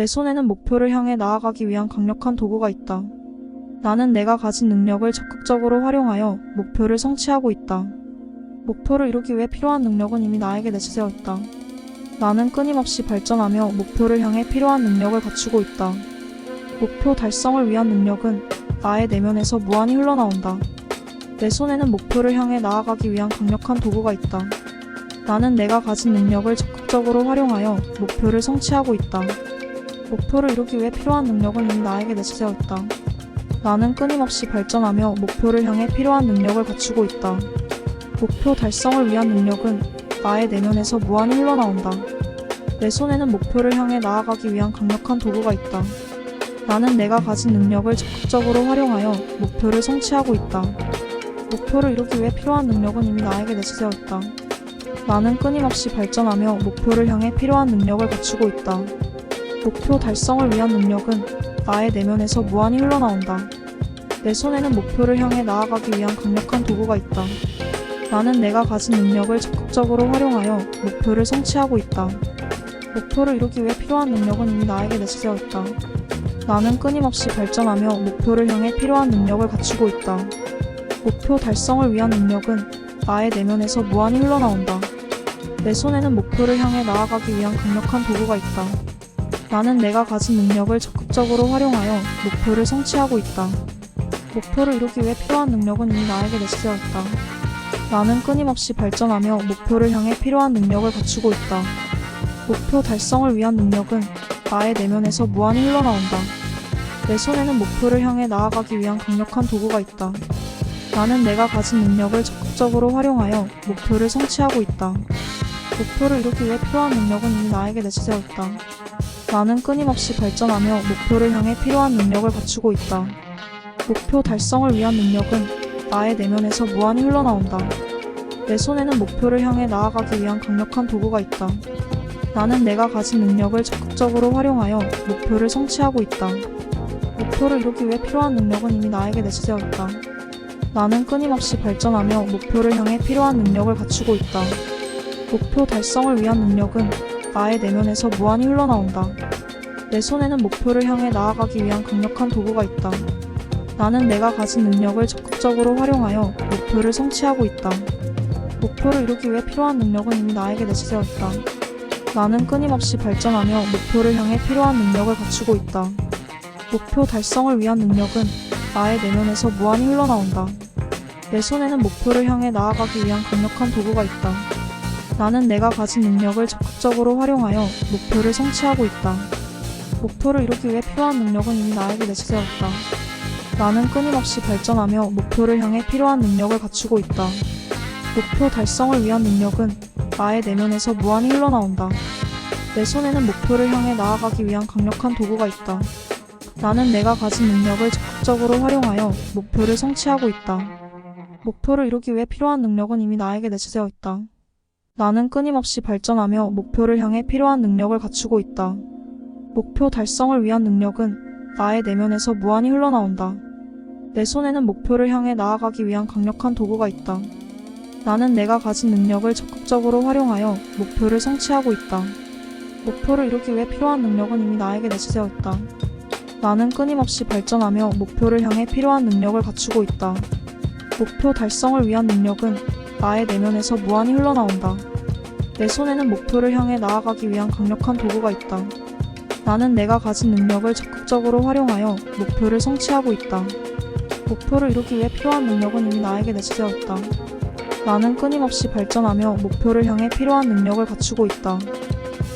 내 손에는 목표를 향해 나아가기 위한 강력한 도구가 있다. 나는 내가 가진 능력을 적극적으로 활용하여 목표를 성취하고 있다. 목표를 이루기 위해 필요한 능력은 이미 나에게 내재되어 있다. 나는 끊임없이 발전하며 목표를 향해 필요한 능력을 갖추고 있다. 목표 달성을 위한 능력은 나의 내면에서 무한히 흘러나온다. 내 손에는 목표를 향해 나아가기 위한 강력한 도구가 있다. 나는 내가 가진 능력을 적극적으로 활용하여 목표를 성취하고 있다. 목표를 이루기 위해 필요한 능력은 이미 나에게 내재되어 있다. 나는 끊임없이 발전하며 목표를 향해 필요한 능력을 갖추고 있다. 목표 달성을 위한 능력은 나의 내면에서 무한히 흘러나온다. 내 손에는 목표를 향해 나아가기 위한 강력한 도구가 있다. 나는 내가 가진 능력을 적극적으로 활용하여 목표를 성취하고 있다. 목표를 이루기 위해 필요한 능력은 이미 나에게 내재되어 있다. 나는 끊임없이 발전하며 목표를 향해 필요한 능력을 갖추고 있다. 목표 달성을 위한 능력은 나의 내면에서 무한히 흘러나온다. 내 손에는 목표를 향해 나아가기 위한 강력한 도구가 있다. 나는 내가 가진 능력을 적극적으로 활용하여 목표를 성취하고 있다. 목표를 이루기 위해 필요한 능력은 이미 나에게 내재되어 있다. 나는 끊임없이 발전하며 목표를 향해 필요한 능력을 갖추고 있다. 목표 달성을 위한 능력은 나의 내면에서 무한히 흘러나온다. 내 손에는 목표를 향해 나아가기 위한 강력한 도구가 있다. 나는 내가 가진 능력을 적극적으로 활용하여 목표를 성취하고 있다. 목표를 이루기 위해 필요한 능력은 이미 나에게 내재되어 있다. 나는 끊임없이 발전하며 목표를 향해 필요한 능력을 갖추고 있다. 목표 달성을 위한 능력은 나의 내면에서 무한히 흘러나온다. 내 손에는 목표를 향해 나아가기 위한 강력한 도구가 있다. 나는 내가 가진 능력을 적극적으로 활용하여 목표를 성취하고 있다. 목표를 이루기 위해 필요한 능력은 이미 나에게 내재되어 있다. 나는 끊임없이 발전하며 목표를 향해 필요한 능력을 갖추고 있다. 목표 달성을 위한 능력은 나의 내면에서 무한히 흘러나온다. 내 손에는 목표를 향해 나아가기 위한 강력한 도구가 있다. 나는 내가 가진 능력을 적극적으로 활용하여 목표를 성취하고 있다. 목표를 이루기 위해 필요한 능력은 이미 나에게 내재되어 있다. 나는 끊임없이 발전하며 목표를 향해 필요한 능력을 갖추고 있다. 목표 달성을 위한 능력은 나의 내면에서 무한히 흘러나온다. 내 손에는 목표를 향해 나아가기 위한 강력한 도구가 있다. 나는 내가 가진 능력을 적극적으로 활용하여 목표를 성취하고 있다. 목표를 이루기 위해 필요한 능력은 이미 나에게 내재되어 있다. 나는 끊임없이 발전하며 목표를 향해 필요한 능력을 갖추고 있다. 목표 달성을 위한 능력은 나의 내면에서 무한히 흘러나온다. 내 손에는 목표를 향해 나아가기 위한 강력한 도구가 있다. 나는 내가 가진 능력을 적극적으로 활용하여 목표를 성취하고 있다. 목표를 이루기 위해 필요한 능력은 이미 나에게 내재되어 있다. 나는 끊임없이 발전하며 목표를 향해 필요한 능력을 갖추고 있다. 목표 달성을 위한 능력은 나의 내면에서 무한히 흘러나온다. 내 손에는 목표를 향해 나아가기 위한 강력한 도구가 있다. 나는 내가 가진 능력을 적극적으로 활용하여 목표를 성취하고 있다. 목표를 이루기 위해 필요한 능력은 이미 나에게 내재되어 있다. 나는 끊임없이 발전하며 목표를 향해 필요한 능력을 갖추고 있다. 목표 달성을 위한 능력은 나의 내면에서 무한히 흘러나온다. 내 손에는 목표를 향해 나아가기 위한 강력한 도구가 있다. 나는 내가 가진 능력을 적극적으로 활용하여 목표를 성취하고 있다. 목표를 이루기 위해 필요한 능력은 이미 나에게 내재되어 있다. 나는 끊임없이 발전하며 목표를 향해 필요한 능력을 갖추고 있다. 목표 달성을 위한 능력은 나의 내면에서 무한히 흘러나온다. 내 손에는 목표를 향해 나아가기 위한 강력한 도구가 있다. 나는 내가 가진 능력을 적극적으로 활용하여 목표를 성취하고 있다. 목표를 이루기 위해 필요한 능력은 이미 나에게 내재되어 있다. 나는 끊임없이 발전하며 목표를 향해 필요한 능력을 갖추고 있다.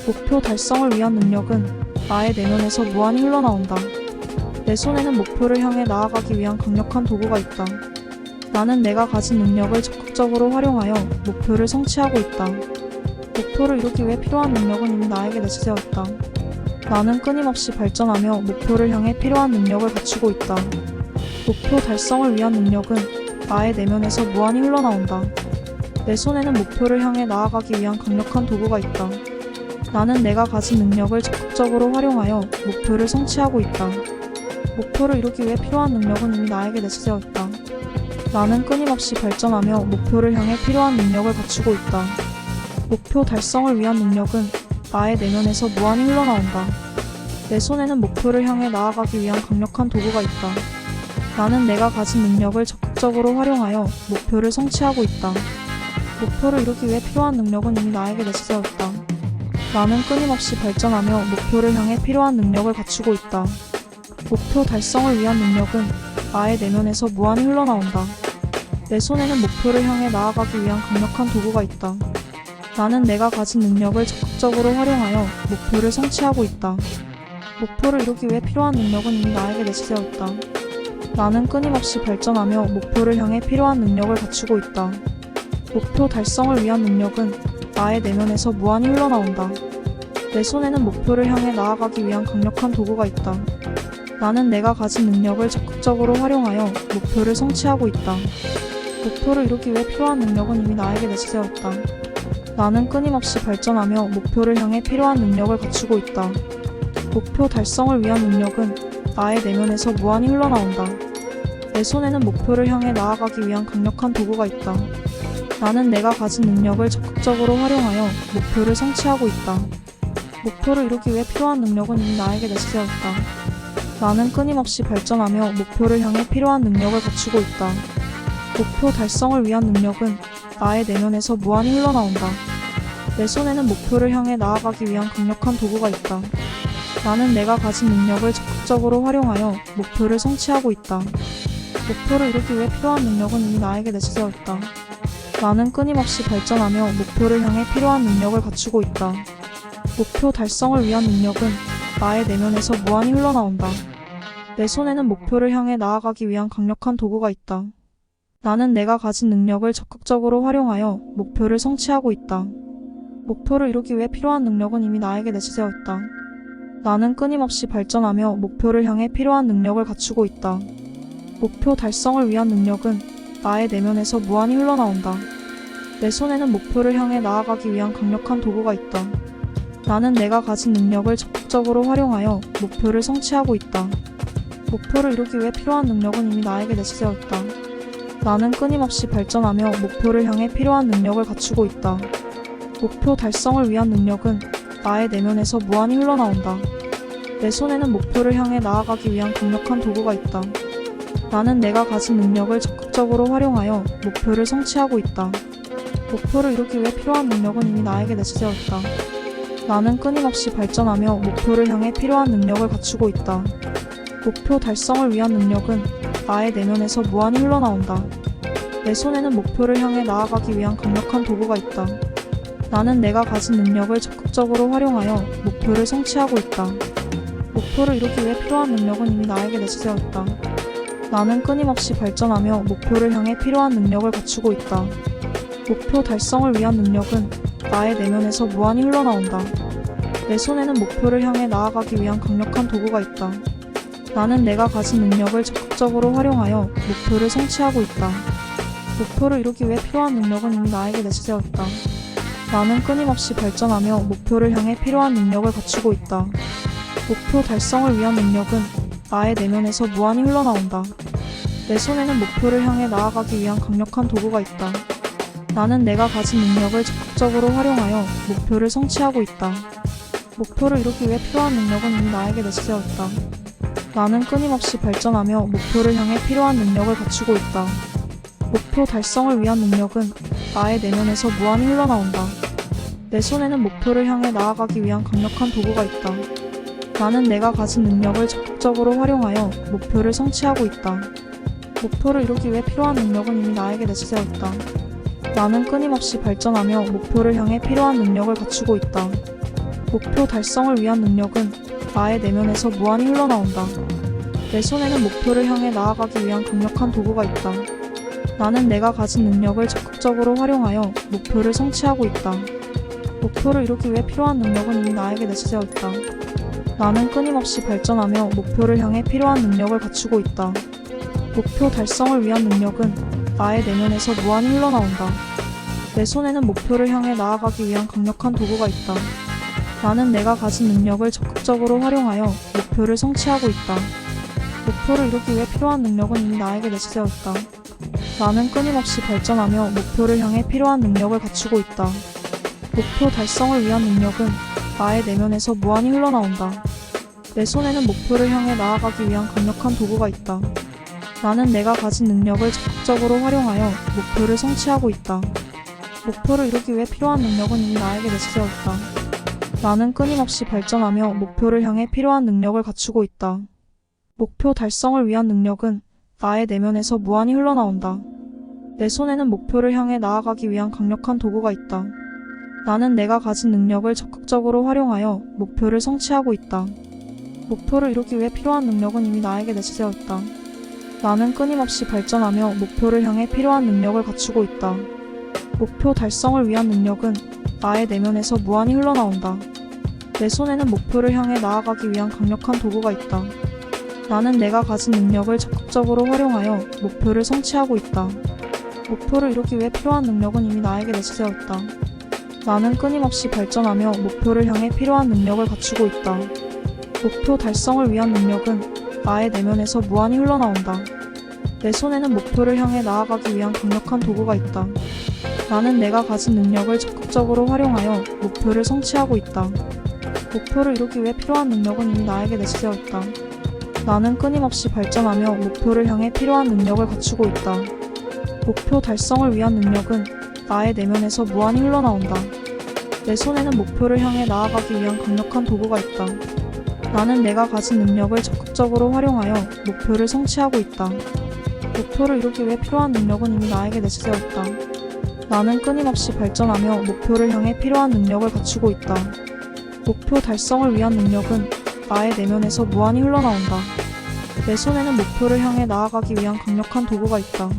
목표 달성을 위한 능력은 나의 내면에서 무한히 흘러나온다. 내 손에는 목표를 향해 나아가기 위한 강력한 도구가 있다. 나는 내가 가진 능력을 적극적으로 활용하여 목표를 성취하고 있다. 목표를 이루기 위해 필요한 능력은 이미 나에게 내재되어 있다. 나는 끊임없이 발전하며 목표를 향해 필요한 능력을 갖추고 있다. 목표 달성을 위한 능력은 나의 내면에서 무한히 흘러나온다. 내 손에는 목표를 향해 나아가기 위한 강력한 도구가 있다. 나는 내가 가진 능력을 적극적으로 활용하여 목표를 성취하고 있다. 목표를 이루기 위해 필요한 능력은 이미 나에게 내재되어 있다. 나는 끊임없이 발전하며 목표를 향해 필요한 능력을 갖추고 있다. 목표 달성을 위한 능력은 나의 내면에서 무한히 흘러나온다. 내 손에는 목표를 향해 나아가기 위한 강력한 도구가 있다. 나는 내가 가진 능력을 적극적으로 활용하여 목표를 성취하고 있다. 목표를 이루기 위해 필요한 능력은 이미 나에게 내재되었다. 나는 끊임없이 발전하며 목표를 향해 필요한 능력을 갖추고 있다. 목표 달성을 위한 능력은 나의 내면에서 무한히 흘러나온다. 내 손에는 목표를 향해 나아가기 위한 강력한 도구가 있다. 나는 내가 가진 능력을 적극적으로 활용하여 목표를 성취하고 있다. 목표를 이루기 위해 필요한 능력은 이미 나에게 내재되었다. 나는 끊임없이 발전하며 목표를 향해 필요한 능력을 갖추고 있다. 목표 달성을 위한 능력은 나의 내면에서 무한히 흘러나온다. 내 손에는 목표를 향해 나아가기 위한 강력한 도구가 있다. 나는 내가 가진 능력을 적극적으로 활용하여 목표를 성취하고 있다. 목표를 이루기 위해 필요한 능력은 이미 나에게 내재되었다. 나는 끊임없이 발전하며 목표를 향해 필요한 능력을 갖추고 있다. 목표 달성을 위한 능력은 나의 내면에서 무한히 흘러나온다. 내 손에는 목표를 향해 나아가기 위한 강력한 도구가 있다. 나는 내가 가진 능력을 적극적으로 활용하여 목표를 성취하고 있다. 목표를 이루기 위해 필요한 능력은 이미 나에게 내재되었다. 나는 끊임없이 발전하며 목표를 향해 필요한 능력을 갖추고 있다. 목표 달성을 위한 능력은 나의 내면에서 무한히 흘러나온다. 내 손에는 목표를 향해 나아가기 위한 강력한 도구가 있다. 나는 내가 가진 능력을 적극적으로 활용하여 목표를 성취하고 있다. 목표를 이루기 위해 필요한 능력은 이미 나에게 내재되었다. 나는 끊임없이 발전하며 목표를 향해 필요한 능력을 갖추고 있다. 목표 달성을 위한 능력은 나의 내면에서 무한히 흘러나온다. 내 손에는 목표를 향해 나아가기 위한 강력한 도구가 있다. 나는 내가 가진 능력을 적극적으로 활용하여 목표를 성취하고 있다. 목표를 이루기 위해 필요한 능력은 이미 나에게 내재되었다. 나는 끊임없이 발전하며 목표를 향해 필요한 능력을 갖추고 있다. 목표 달성을 위한 능력은 나의 내면에서 무한히 흘러나온다. 내 손에는 목표를 향해 나아가기 위한 강력한 도구가 있다. 나는 내가 가진 능력을 적극적으로 활용하여 목표를 성취하고 있다. 목표를 이루기 위해 필요한 능력은 이미 나에게 내재되었다. 나는 끊임없이 발전하며 목표를 향해 필요한 능력을 갖추고 있다. 목표 달성을 위한 능력은 나의 내면에서 무한히 흘러나온다. 내 손에는 목표를 향해 나아가기 위한 강력한 도구가 있다. 나는 내가 가진 능력을 적극적으로 활용하여 목표를 성취하고 있다. 목표를 이루기 위해 필요한 능력은 이미 나에게 내재되었다. 나는 끊임없이 발전하며 목표를 향해 필요한 능력을 갖추고 있다. 목표 달성을 위한 능력은 나의 내면에서 무한히 흘러나온다. 내 손에는 목표를 향해 나아가기 위한 강력한 도구가 있다. 나는 내가 가진 능력을 적극적으로 활용하여 목표를 성취하고 있다. 목표를 이루기 위해 필요한 능력은 이미 나에게 내재되었다. 나는 끊임없이 발전하며 목표를 향해 필요한 능력을 갖추고 있다. 목표 달성을 위한 능력은 나의 내면에서 무한히 흘러나온다. 내 손에는 목표를 향해 나아가기 위한 강력한 도구가 있다. 나는 내가 가진 능력을 적극적으로 활용하여 목표를 성취하고 있다. 목표를 이루기 위해 필요한 능력은 이미 나에게 내재되었다. 나는 끊임없이 발전하며 목표를 향해 필요한 능력을 갖추고 있다. 목표 달성을 위한 능력은 나의 내면에서 무한히 흘러나온다. 내 손에는 목표를 향해 나아가기 위한 강력한 도구가 있다. 나는 내가 가진 능력을 적극적으로 활용하여 목표를 성취하고 있다. 목표를 이루기 위해 필요한 능력은 이미 나에게 내재되었다. 나는 끊임없이 발전하며 목표를 향해 필요한 능력을 갖추고 있다. 목표 달성을 위한 능력은 나의 내면에서 무한히 흘러나온다. 내 손에는 목표를 향해 나아가기 위한 강력한 도구가 있다. 나는 내가 가진 능력을 적극적으로 활용하여 목표를 성취하고 있다. 목표를 이루기 위해 필요한 능력은 이미 나에게 내재되었다. 나는 끊임없이 발전하며 목표를 향해 필요한 능력을 갖추고 있다. 목표 달성을 위한 능력은 나의 내면에서 무한히 흘러나온다. 내 손에는 목표를 향해 나아가기 위한 강력한 도구가 있다. 나는 내가 가진 능력을 적극적으로 활용하여 목표를 성취하고 있다. 목표를 이루기 위해 필요한 능력은 이미 나에게 내재되었다. 나는 끊임없이 발전하며 목표를 향해 필요한 능력을 갖추고 있다. 목표 달성을 위한 능력은 나의 내면에서 무한히 흘러나온다. 내 손에는 목표를 향해 나아가기 위한 강력한 도구가 있다. 나는 내가 가진 능력을 적극적으로 활용하여 목표를 성취하고 있다. 목표를 이루기 위해 필요한 능력은 이미 나에게 내재되었다. 나는 끊임없이 발전하며 목표를 향해 필요한 능력을 갖추고 있다. 목표 달성을 위한 능력은 나의 내면에서 무한히 흘러나온다. 내 손에는 목표를 향해 나아가기 위한 강력한 도구가 있다. 나는 내가 가진 능력을 적극적으로 활용하여 목표를 성취하고 있다. 목표를 이루기 위해 필요한 능력은 이미 나에게 내재되어 있다. 나는 끊임없이 발전하며 목표를 향해 필요한 능력을 갖추고 있다. 목표 달성을 위한 능력은 나의 내면에서 무한히 흘러나온다. 내 손에는 목표를 향해 나아가기 위한 강력한 도구가 있다. 나는 내가 가진 능력을 적극적으로 활용하여 목표를 성취하고 있다. 목표를 이루기 위해 필요한 능력은 이미 나에게 내재되어 있다. 나는 끊임없이 발전하며 목표를 향해 필요한 능력을 갖추고 있다. 목표 달성을 위한 능력은 나의 내면에서 무한히 흘러나온다. 내 손에는 목표를 향해 나아가기 위한 강력한 도구가 있다. 나는 내가 가진 능력을 적극적으로 활용하여 목표를 성취하고 있다. 목표를 이루기 위해 필요한 능력은 이미 나에게 내재되어 있다. 나는 끊임없이 발전하며 목표를 향해 필요한 능력을 갖추고 있다. 목표 달성을 위한 능력은 나의 내면에서 무한히 흘러나온다. 내 손에는 목표를 향해 나아가기 위한 강력한 도구가 있다. 나는 내가 가진 능력을 적극적으로 활용하여 목표를 성취하고 있다. 목표를 이루기 위해 필요한 능력은 이미 나에게 내재되어 있다. 나는 끊임없이 발전하며 목표를 향해 필요한 능력을 갖추고 있다. 목표 달성을 위한 능력은 나의 내면에서 무한히 흘러나온다. 내 손에는 목표를 향해 나아가기 위한 강력한 도구가 있다. 나는 내가 가진 능력을 적극적으로 활용하여 목표를 성취하고 있다. 목표를 이루기 위해 필요한 능력은 이미 나에게 내재되어 있다. 나는 끊임없이 발전하며 목표를 향해 필요한 능력을 갖추고 있다. 목표 달성을 위한 능력은 나의 내면에서 무한히 흘러나온다. 내 손에는 목표를 향해 나아가기 위한 강력한 도구가 있다.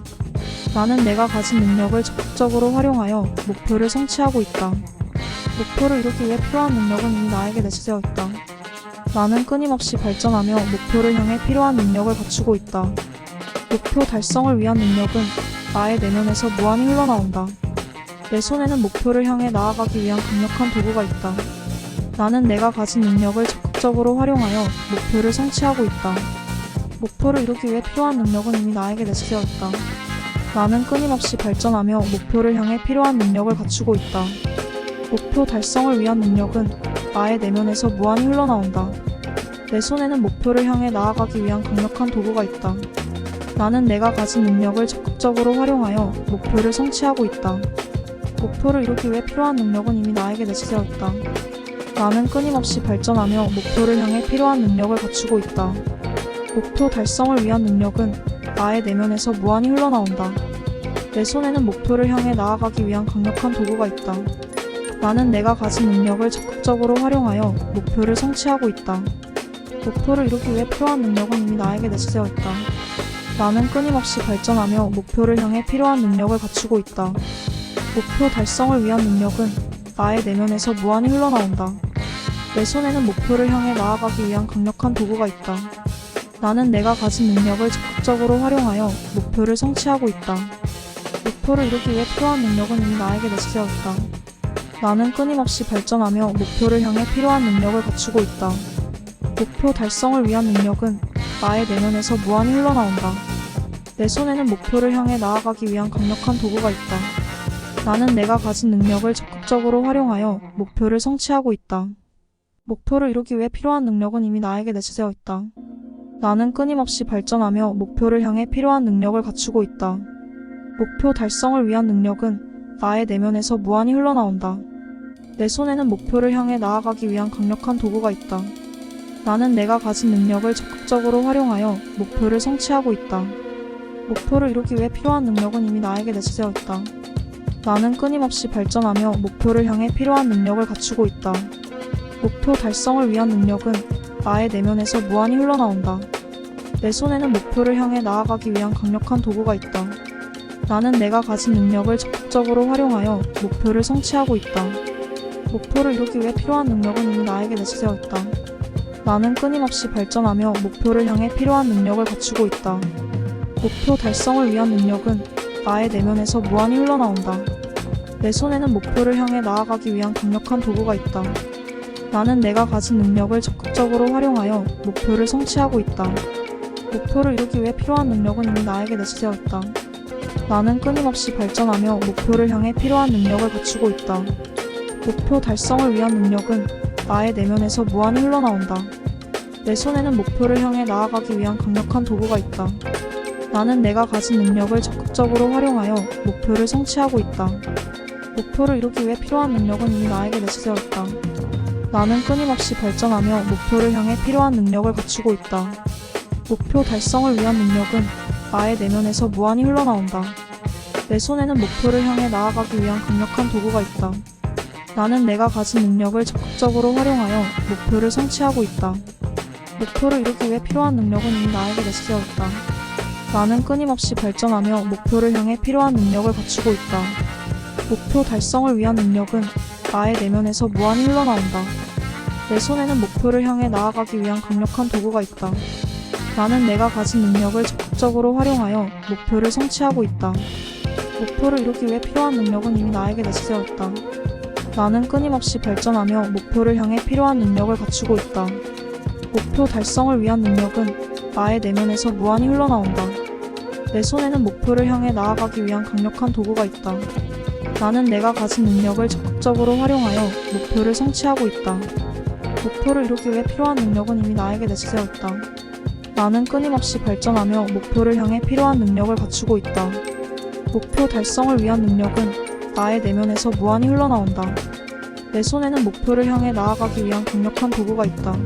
나는 내가 가진 능력을 적극적으로 활용하여 목표를 성취하고 있다. 목표를 이루기 위해 필요한 능력은 이미 나에게 내재되어 있다. 나는 끊임없이 발전하며 목표를 향해 필요한 능력을 갖추고 있다. 목표 달성을 위한 능력은 나의 내면에서 무한히 흘러나온다. 내 손에는 목표를 향해 나아가기 위한 강력한 도구가 있다. 나는 내가 가진 능력을 적극적으로 활용하여 목표를 성취하고 있다. 목표를 이루기 위해 필요한 능력은 이미 나에게 내재되어 있다. 나는 끊임없이 발전하며 목표를 향해 필요한 능력을 갖추고 있다. 목표 달성을 위한 능력은 나의 내면에서 무한히 흘러나온다. 내 손에는 목표를 향해 나아가기 위한 강력한 도구가 있다. 나는 내가 가진 능력을 적극적으로 활용하여 목표를 성취하고 있다. 목표를 이루기 위해 필요한 능력은 이미 나에게 내재되어 있다. 나는 끊임없이 발전하며 목표를 향해 필요한 능력을 갖추고 있다. 목표 달성을 위한 능력은 나의 내면에서 무한히 흘러나온다. 내 손에는 목표를 향해 나아가기 위한 강력한 도구가 있다. 나는 내가 가진 능력을 적극적으로 활용하여 목표를 성취하고 있다. 목표를 이루기 위해 필요한 능력은 이미 나에게 내재되어 있다. 나는 끊임없이 발전하며 목표를 향해 필요한 능력을 갖추고 있다. 목표 달성을 위한 능력은 나의 내면에서 무한히 흘러나온다. 내 손에는 목표를 향해 나아가기 위한 강력한 도구가 있다. 나는 내가 가진 능력을 적극적으로 활용하여 목표를 성취하고 있다. 목표를 이루기 위해 필요한 능력은 이미 나에게 내재되어 있다. 나는 끊임없이 발전하며 목표를 향해 필요한 능력을 갖추고 있다. 목표 달성을 위한 능력은 나의 내면에서 무한히 흘러나온다. 내 손에는 목표를 향해 나아가기 위한 강력한 도구가 있다. 나는 내가 가진 능력을 적극적으로 활용하여 목표를 성취하고 있다. 목표를 이루기 위해 필요한 능력은 이미 나에게 내재되어 있다. 나는 끊임없이 발전하며 목표를 향해 필요한 능력을 갖추고 있다. 목표 달성을 위한 능력은 나의 내면에서 무한히 흘러나온다. 내 손에는 목표를 향해 나아가기 위한 강력한 도구가 있다. 나는 내가 가진 능력을 적극적으로 활용하여 목표를 성취하고 있다. 목표를 이루기 위해 필요한 능력은 이미 나에게 내재되어 있다. 나는 끊임없이 발전하며 목표를 향해 필요한 능력을 갖추고 있다. 목표 달성을 위한 능력은 나의 내면에서 무한히 흘러나온다. 내 손에는 목표를 향해 나아가기 위한 강력한 도구가 있다. 나는 내가 가진 능력을 적극적으로 활용하여 목표를 성취하고 있다. 목표를 이루기 위해 필요한 능력은 이미 나에게 내재되어 있다. 나는 끊임없이 발전하며 목표를 향해 필요한 능력을 갖추고 있다. 목표 달성을 위한 능력은 나의 내면에서 무한히 흘러나온다. 내 손에는 목표를 향해 나아가기 위한 강력한 도구가 있다. 나는 내가 가진 능력을 적극적으로 활용하여 목표를 성취하고 있다. 목표를 이루기 위해 필요한 능력은 이미 나에게 내재되어 있다. 나는 끊임없이 발전하며 목표를 향해 필요한 능력을 갖추고 있다. 목표 달성을 위한 능력은 나의 내면에서 무한히 흘러나온다. 내 손에는 목표를 향해 나아가기 위한 강력한 도구가 있다. 나는 내가 가진 능력을 적극적으로 활용하여 목표를 성취하고 있다. 목표를 이루기 위해 필요한 능력은 이미 나에게 내재되었다. 나는 끊임없이 발전하며 목표를 향해 필요한 능력을 갖추고 있다. 목표 달성을 위한 능력은 나의 내면에서 무한히 흘러나온다. 내 손에는 목표를 향해 나아가기 위한 강력한 도구가 있다. 나는 내가 가진 능력을 적극적으로 활용하여 목표를 성취하고 있다. 목표를 이루기 위해 필요한 능력은 이미 나에게 내재되었다. 나는 끊임없이 발전하며 목표를 향해 필요한 능력을 갖추고 있다. 목표 달성을 위한 능력은 나의 내면에서 무한히 흘러나온다. 내 손에는 목표를 향해 나아가기 위한 강력한 도구가 있다. 나는 내가 가진 능력을 적극적으로 활용하여 목표를 성취하고 있다. 목표를 이루기 위해 필요한 능력은 이미 나에게 내재되었다. 나는 끊임없이 발전하며 목표를 향해 필요한 능력을 갖추고 있다. 목표 달성을 위한 능력은 나의 내면에서 무한히 흘러나온다. 내 손에는 목표를 향해 나아가기 위한 강력한 도구가 있다. 나는 내가 가진 능력을 적극적으로 활용하여 목표를 성취하고 있다. 목표를 이루기 위해 필요한 능력은 이미 나에게 내재되었다. 나는 끊임없이 발전하며 목표를 향해 필요한 능력을 갖추고 있다. 목표 달성을 위한 능력은 나의 내면에서 무한히 흘러나온다. 내 손에는 목표를 향해 나아가기 위한 강력한 도구가 있다.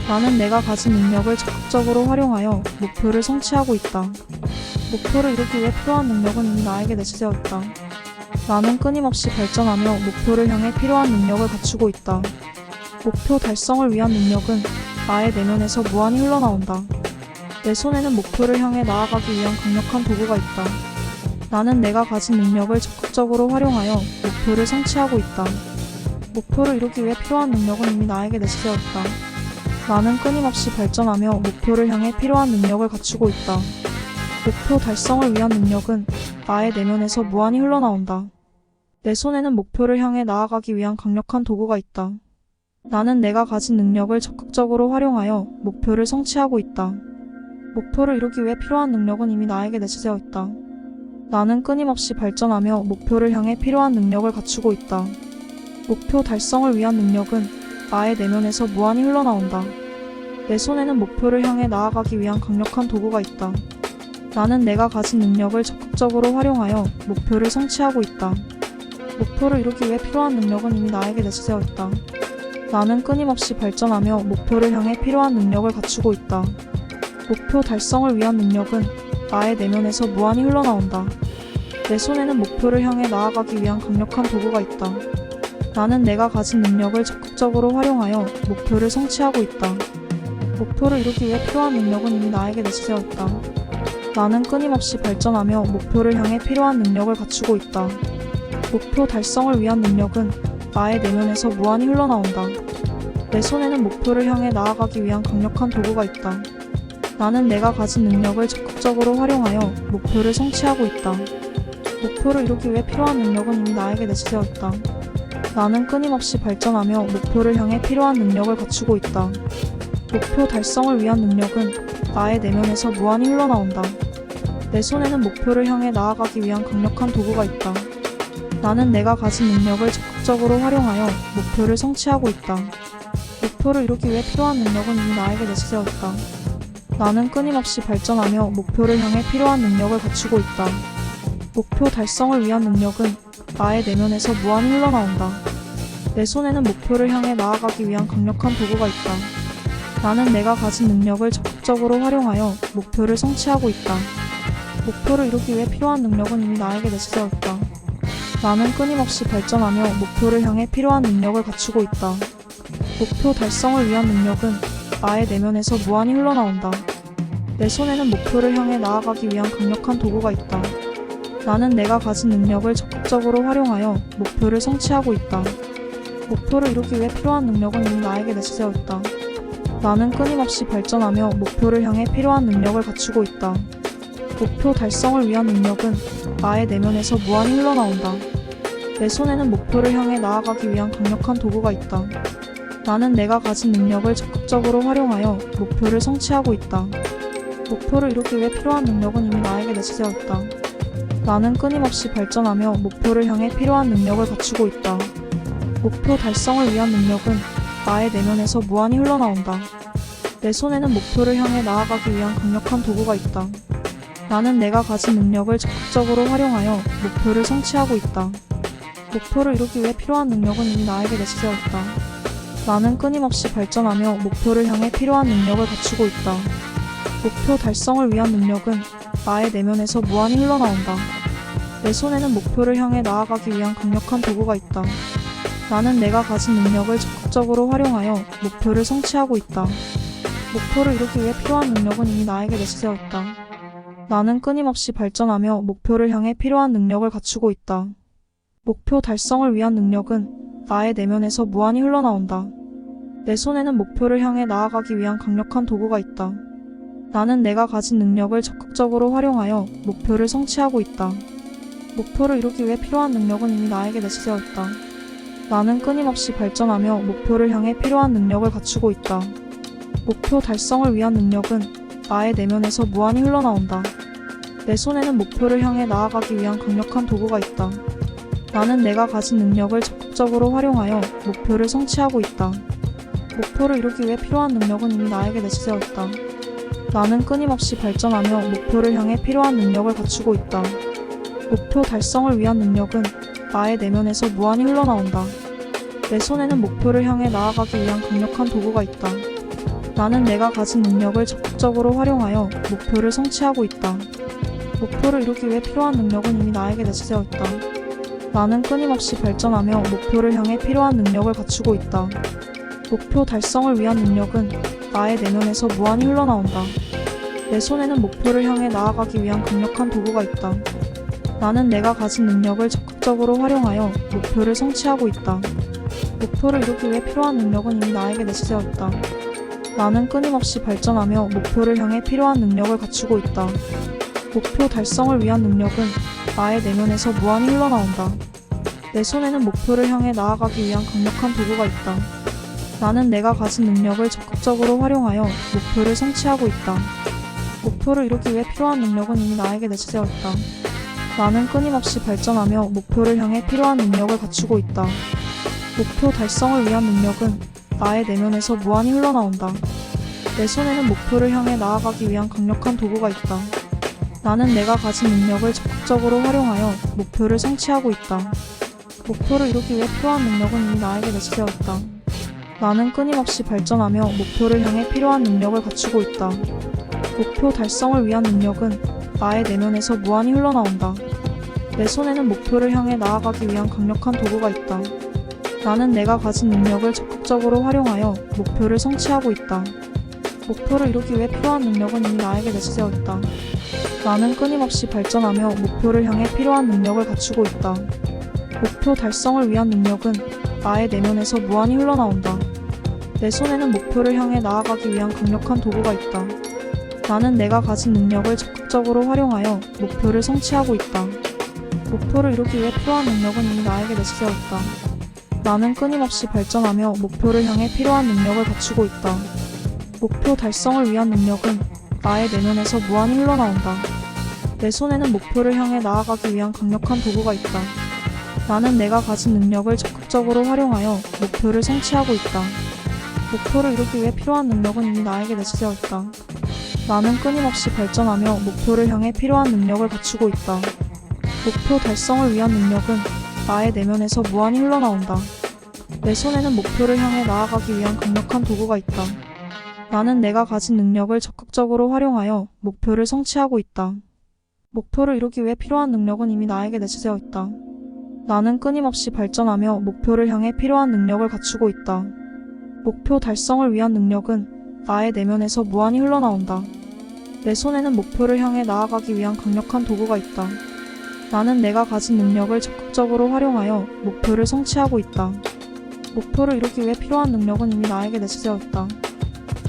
나는 내가 가진 능력을 적극적으로 활용하여 목표를 성취하고 있다. 목표를 이루기 위해 필요한 능력은 이미 나에게 내재되었다. 나는 끊임없이 발전하며 목표를 향해 필요한 능력을 갖추고 있다. 목표 달성을 위한 능력은 나의 내면에서 무한히 흘러나온다. 내 손에는 목표를 향해 나아가기 위한 강력한 도구가 있다. 나는 내가 가진 능력을 적극적으로 활용하여 목표를 성취하고 있다. 목표를 이루기 위해 필요한 능력은 이미 나에게 내재되었다. 나는 끊임없이 발전하며 목표를 향해 필요한 능력을 갖추고 있다. 목표 달성을 위한 능력은 나의 내면에서 무한히 흘러나온다. 내 손에는 목표를 향해 나아가기 위한 강력한 도구가 있다. 나는 내가 가진 능력을 적극적으로 활용하여 목표를 성취하고 있다. 목표를 이루기 위해 필요한 능력은 이미 나에게 내재되었다. 나는 끊임없이 발전하며 목표를 향해 필요한 능력을 갖추고 있다. 목표 달성을 위한 능력은 나의 내면에서 무한히 흘러나온다. 내 손에는 목표를 향해 나아가기 위한 강력한 도구가 있다. 나는 내가 가진 능력을 적극적으로 활용하여 목표를 성취하고 있다. 목표를 이루기 위해 필요한 능력은 이미 나에게 내재되었다. 나는 끊임없이 발전하며 목표를 향해 필요한 능력을 갖추고 있다. 목표 달성을 위한 능력은 나의 내면에서 무한히 흘러나온다. 내 손에는 목표를 향해 나아가기 위한 강력한 도구가 있다. 나는 내가 가진 능력을 적극적으로 활용하여 목표를 성취하고 있다. 목표를 이루기 위해 필요한 능력은 이미 나에게 내재되었다. 나는 끊임없이 발전하며 목표를 향해 필요한 능력을 갖추고 있다. 목표 달성을 위한 능력은 나의 내면에서 무한히 흘러나온다. 내 손에는 목표를 향해 나아가기 위한 강력한 도구가 있다. 나는 내가 가진 능력을 적극적으로 활용하여 목표를 성취하고 있다. 목표를 이루기 위해 필요한 능력은 이미 나에게 내재되었다. 나는 끊임없이 발전하며 목표를 향해 필요한 능력을 갖추고 있다. 목표 달성을 위한 능력은 나의 내면에서 무한히 흘러나온다. 내 손에는 목표를 향해 나아가기 위한 강력한 도구가 있다. 나는 내가 가진 능력을 적극적으로 활용하여 목표를 성취하고 있다. 목표를 이루기 위해 필요한 능력은 이미 나에게 내재되었다. 나는 끊임없이 발전하며 목표를 향해 필요한 능력을 갖추고 있다. 목표 달성을 위한 능력은 나의 내면에서 무한히 흘러나온다. 내 손에는 목표를 향해 나아가기 위한 강력한 도구가 있다. 나는 내가 가진 능력을 적극적으로 활용하여 목표를 성취하고 있다. 목표를 이루기 위해 필요한 능력은 이미 나에게 내재되었다. 나는 끊임없이 발전하며 목표를 향해 필요한 능력을 갖추고 있다. 목표 달성을 위한 능력은 나의 내면에서 무한히 흘러나온다. 내 손에는 목표를 향해 나아가기 위한 강력한 도구가 있다. 나는 내가 가진 능력을 적극적으로 활용하여 목표를 성취하고 있다. 목표를 이루기 위해 필요한 능력은 이미 나에게 내재되었다. 나는 끊임없이 발전하며 목표를 향해 필요한 능력을 갖추고 있다. 목표 달성을 위한 능력은 나의 내면에서 무한히 흘러나온다. 내 손에는 목표를 향해 나아가기 위한 강력한 도구가 있다. 나는 내가 가진 능력을 적극적으로 활용하여 목표를 성취하고 있다. 목표를 이루기 위해 필요한 능력은 이미 나에게 내재되었다. 나는 끊임없이 발전하며 목표를 향해 필요한 능력을 갖추고 있다. 목표 달성을 위한 능력은 나의 내면에서 무한히 흘러나온다. 내 손에는 목표를 향해 나아가기 위한 강력한 도구가 있다. 나는 내가 가진 능력을 적극적으로 활용하여 목표를 성취하고 있다. 목표를 이루기 위해 필요한 능력은 이미 나에게 내재되어 있다. 나는 끊임없이 발전하며 목표를 향해 필요한 능력을 갖추고 있다. 목표 달성을 위한 능력은 나의 내면에서 무한히 흘러나온다. 내 손에는 목표를 향해 나아가기 위한 강력한 도구가 있다. 나는 내가 가진 능력을 적극적으로 활용하여 목표를 성취하고 있다. 목표를 이루기 위해 필요한 능력은 이미 나에게 내재되어 있다. 나는 끊임없이 발전하며 목표를 향해 필요한 능력을 갖추고 있다. 목표 달성을 위한 능력은 나의 내면에서 무한히 흘러나온다. 내 손에는 목표를 향해 나아가기 위한 강력한 도구가 있다. 나는 내가 가진 능력을 적극적으로 활용하여 목표를 성취하고 있다. 목표를 이루기 위해 필요한 능력은 이미 나에게 내재되어 있다. 나는 끊임없이 발전하며 목표를 향해 필요한 능력을 갖추고 있다. 목표 달성을 위한 능력은 나의 내면에서 무한히 흘러나온다. 내 손에는 목표를 향해 나아가기 위한 강력한 도구가 있다. 나는 내가 가진 능력을 적극적으로 활용하여 목표를 성취하고 있다. 목표를 이루기 위해 필요한 능력은 이미 나에게 내재되어 있다. 나는 끊임없이 발전하며 목표를 향해 필요한 능력을 갖추고 있다. 목표 달성을 위한 능력은 나의 내면에서 무한히 흘러나온다. 내 손에는 목표를 향해 나아가기 위한 강력한 도구가 있다. 나는 내가 가진 능력을 적극적으로 활용하여 목표를 성취하고 있다. 목표를 이루기 위해 필요한 능력은 이미 나에게 내재되어 있다. 나는 끊임없이 발전하며 목표를 향해 필요한 능력을 갖추고 있다. 목표 달성을 위한 능력은 나의 내면에서 무한히 흘러나온다. 내 손에는 목표를 향해 나아가기 위한 강력한 도구가 있다. 나는 내가 가진 능력을 적극적으로 활용하여 목표를 성취하고 있다. 목표를 이루기 위해 필요한 능력은 이미 나에게 내재되어 있다. 나는 끊임없이 발전하며 목표를 향해 필요한 능력을 갖추고 있다. 목표 달성을 위한 능력은 나의 내면에서 무한히 흘러나온다. 내 손에는 목표를 향해 나아가기 위한 강력한 도구가 있다. 나는 내가 가진 능력을 적극적으로 활용하여 목표를 성취하고 있다. 목표를 이루기 위해 필요한 능력은 이미 나에게 내재되어 있다. 나는 끊임없이 발전하며 목표를 향해 필요한 능력을 갖추고 있다. 목표 달성을 위한 능력은 나의 내면에서 무한히 흘러나온다. 내 손에는 목표를 향해 나아가기 위한 강력한 도구가 있다. 나는 내가 가진 능력을 적극적으로 활용하여 목표를 성취하고 있다. 목표를 이루기 위해 필요한 능력은 이미 나에게 내재되어 있다. 나는 끊임없이 발전하며 목표를 향해 필요한 능력을 갖추고 있다. 목표 달성을 위한 능력은 나의 내면에서 무한히 흘러나온다. 내 손에는 목표를 향해 나아가기 위한 강력한 도구가 있다. 나는 내가 가진 능력을 적극적으로 활용하여 목표를 성취하고 있다. 목표를 이루기 위해 필요한 능력은 이미 나에게 내재되어 있다. 나는 끊임없이 발전하며 목표를 향해 필요한 능력을 갖추고 있다. 목표 달성을 위한 능력은 나의 내면에서 무한히 흘러나온다. 내 손에는 목표를 향해 나아가기 위한 강력한 도구가 있다. 나는 내가 가진 능력을 적극적으로 활용하여 목표를 성취하고 있다. 목표를 이루기 위해 필요한 능력은 이미 나에게 내재되어 있다. 나는 끊임없이 발전하며 목표를 향해 필요한 능력을 갖추고 있다. 목표 달성을 위한 능력은 나의 내면에서 무한히 흘러나온다. 내 손에는 목표를 향해 나아가기 위한 강력한 도구가 있다. 나는 내가 가진 능력을 적극적으로 활용하여 목표를 성취하고 있다. 목표를 이루기 위해 필요한 능력은 이미 나에게 내재되어 있다. 나는 끊임없이 발전하며 목표를 향해 필요한 능력을 갖추고 있다. 목표 달성을 위한 능력은 나의 내면에서 무한히 흘러나온다. 내 손에는 목표를 향해 나아가기 위한 강력한 도구가 있다. 나는 내가 가진 능력을 적극적으로 활용하여 목표를 성취하고 있다. 목표를 이루기 위해 필요한 능력은 이미 나에게 내재되어 있다. 나는 끊임없이 발전하며 목표를 향해 필요한 능력을 갖추고 있다. 목표 달성을 위한 능력은 나의 내면에서 무한히 흘러나온다. 내 손에는 목표를 향해 나아가기 위한 강력한 도구가 있다. 나는 내가 가진 능력을 적극적으로 활용하여 목표를 성취하고 있다. 목표를 이루기 위해 필요한 능력은 이미 나에게 내재되어 있다.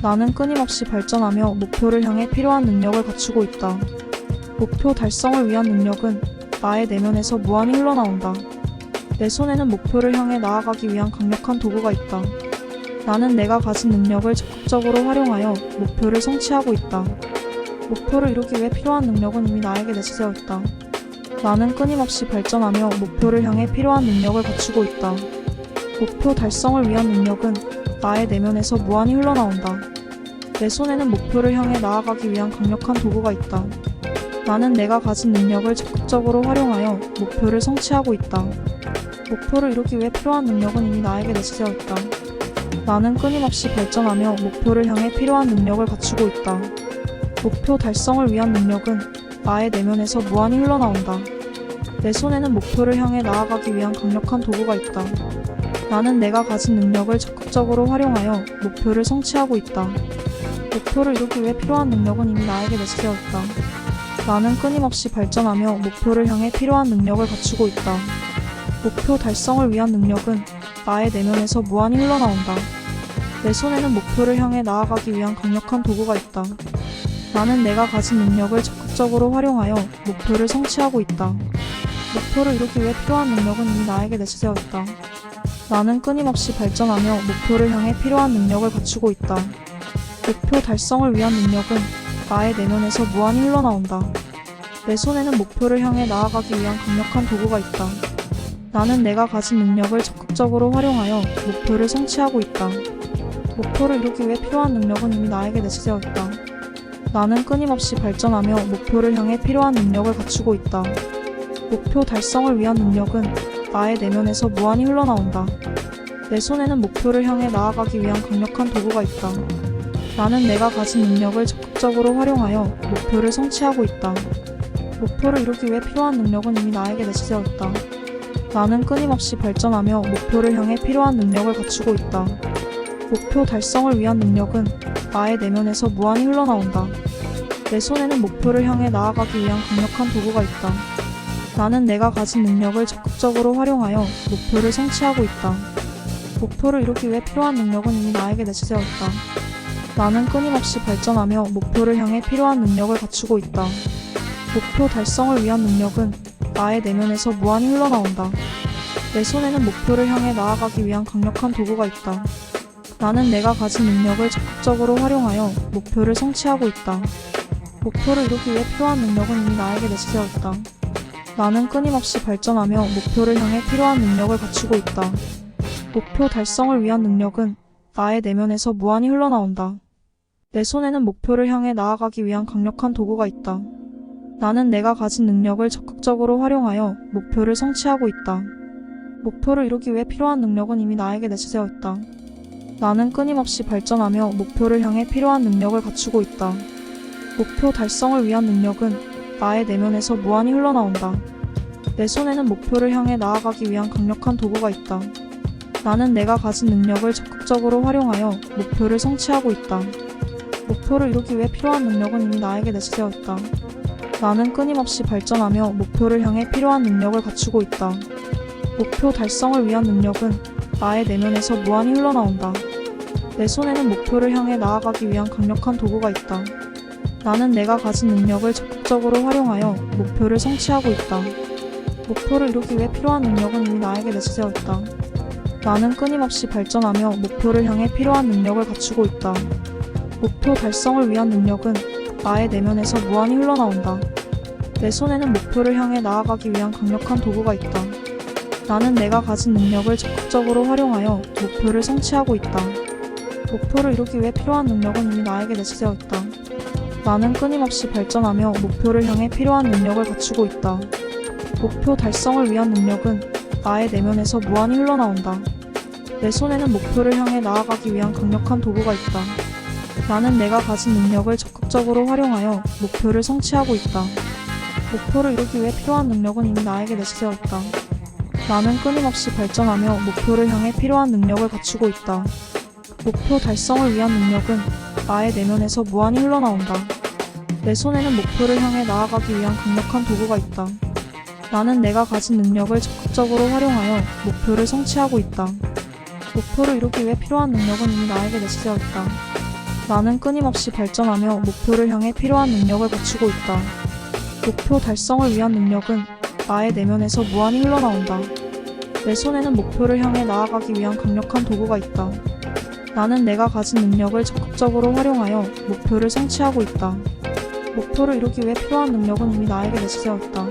나는 끊임없이 발전하며 목표를 향해 필요한 능력을 갖추고 있다. 목표 달성을 위한 능력은 나의 내면에서 무한히 흘러나온다. 내 손에는 목표를 향해 나아가기 위한 강력한 도구가 있다. 나는 내가 가진 능력을 적극적으로 활용하여 목표를 성취하고 있다. 목표를 이루기 위해 필요한 능력은 이미 나에게 내재되어 있다. 나는 끊임없이 발전하며 목표를 향해 필요한 능력을 갖추고 있다. 목표 달성을 위한 능력은 나의 내면에서 무한히 흘러나온다. 내 손에는 목표를 향해 나아가기 위한 강력한 도구가 있다. 나는 내가 가진 능력을 적극적으로 활용하여 목표를 성취하고 있다. 목표를 이루기 위해 필요한 능력은 이미 나에게 내재되어 있다. 나는 끊임없이 발전하며 목표를 향해 필요한 능력을 갖추고 있다. 목표 달성을 위한 능력은 나의 내면에서 무한히 흘러나온다. 내 손에는 목표를 향해 나아가기 위한 강력한 도구가 있다. 나는 내가 가진 능력을 적극적으로 활용하여 목표를 성취하고 있다. 목표를 이루기 위해 필요한 능력은 이미 나에게 내재되어 있다. 나는 끊임없이 발전하며 목표를 향해 필요한 능력을 갖추고 있다. 목표 달성을 위한 능력은 나의 내면에서 무한히 흘러나온다. 내 손에는 목표를 향해 나아가기 위한 강력한 도구가 있다. 나는 내가 가진 능력을 적극적으로 활용하여 목표를 성취하고 있다. 목표를 이루기 위해 필요한 능력은 이미 나에게 내재되어 있다. 나는 끊임없이 발전하며 목표를 향해 필요한 능력을 갖추고 있다. 목표 달성을 위한 능력은 나의 내면에서 무한히 흘러나온다. 내 손에는 목표를 향해 나아가기 위한 강력한 도구가 있다. 나는 내가 가진 능력을 적극적으로 활용하여 목표를 성취하고 있다. 목표를 이루기 위해 필요한 능력은 이미 나에게 내재되어 있다. 나는 끊임없이 발전하며 목표를 향해 필요한 능력을 갖추고 있다. 목표 달성을 위한 능력은 나의 내면에서 무한히 흘러나온다. 내 손에는 목표를 향해 나아가기 위한 강력한 도구가 있다. 나는 내가 가진 능력을 적극적으로 활용하여 목표를 성취하고 있다. 목표를 이루기 위해 필요한 능력은 이미 나에게 내재되어 있다. 나는 끊임없이 발전하며 목표를 향해 필요한 능력을 갖추고 있다. 목표 달성을 위한 능력은 나의 내면에서 무한히 흘러나온다. 내 손에는 목표를 향해 나아가기 위한 강력한 도구가 있다. 나는 내가 가진 능력을 적극적으로 활용하여 목표를 성취하고 있다. 목표를 이루기 위해 필요한 능력은 이미 나에게 내재되어 있다. 나는 끊임없이 발전하며 목표를 향해 필요한 능력을 갖추고 있다. 목표 달성을 위한 능력은 나의 내면에서 무한히 흘러나온다. 내 손에는 목표를 향해 나아가기 위한 강력한 도구가 있다. 나는 내가 가진 능력을 적극적으로 활용하여 목표를 성취하고 있다. 목표를 이루기 위해 필요한 능력은 이미 나에게 내재되어 있다. 나는 끊임없이 발전하며 목표를 향해 필요한 능력을 갖추고 있다. 목표 달성을 위한 능력은 나의 내면에서 무한히 흘러나온다. 내 손에는 목표를 향해 나아가기 위한 강력한 도구가 있다. 나는 내가 가진 능력을 적극적으로 활용하여 목표를 성취하고 있다. 목표를 이루기 위해 필요한 능력은 이미 나에게 내재되어 있다. 나는 끊임없이 발전하며 목표를 향해 필요한 능력을 갖추고 있다. 목표 달성을 위한 능력은 나의 내면에서 무한히 흘러나온다. 내 손에는 목표를 향해 나아가기 위한 강력한 도구가 있다. 나는 내가 가진 능력을 적극적으로 활용하여 목표를 성취하고 있다. 목표를 이루기 위해 필요한 능력은 이미 나에게 내재되어 있다. 나는 끊임없이 발전하며 목표를 향해 필요한 능력을 갖추고 있다. 목표 달성을 위한 능력은 나의 내면에서 무한히 흘러나온다. 내 손에는 목표를 향해 나아가기 위한 강력한 도구가 있다. 나는 내가 가진 능력을 적극적으로 활용하여 목표를 성취하고 있다. 목표를 이루기 위해 필요한 능력은 이미 나에게 내재되어 있다. 나는 끊임없이 발전하며 목표를 향해 필요한 능력을 갖추고 있다. 목표 달성을 위한 능력은 나의 내면에서 무한히 흘러나온다. 내 손에는 목표를 향해 나아가기 위한 강력한 도구가 있다. 나는 내가 가진 능력을 적극적으로 활용하여 목표를 성취하고 있다. 목표를 이루기 위해 필요한 능력은 이미 나에게 내재되어 있다. 나는 끊임없이 발전하며 목표를 향해 필요한 능력을 갖추고 있다. 목표 달성을 위한 능력은 나의 내면에서 무한히 흘러나온다. 내 손에는 목표를 향해 나아가기 위한 강력한 도구가 있다. 나는 내가 가진 능력을 적극적으로 활용하여 목표를 성취하고 있다. 목표를 이루기 위해 필요한 능력은 이미 나에게 내재되어 있다. 나는 끊임없이 발전하며 목표를 향해 필요한 능력을 갖추고 있다. 목표 달성을 위한 능력은 나의 내면에서 무한히 흘러나온다. 내 손에는 목표를 향해 나아가기 위한 강력한 도구가 있다. 나는 내가 가진 능력을 적극적으로 활용하여 목표를 성취하고 있다. 목표를 이루기 위해 필요한 능력은 이미 나에게 내재되어 있다. 나는 끊임없이 발전하며 목표를 향해 필요한 능력을 갖추고 있다. 목표 달성을 위한 능력은 나의 내면에서 무한히 흘러나온다. 내 손에는 목표를 향해 나아가기 위한 강력한 도구가 있다. 나는 내가 가진 능력을 적극적으로 활용하여 목표를 성취하고 있다. 목표를 이루기 위해 필요한 능력은 이미 나에게 내재되어 있다.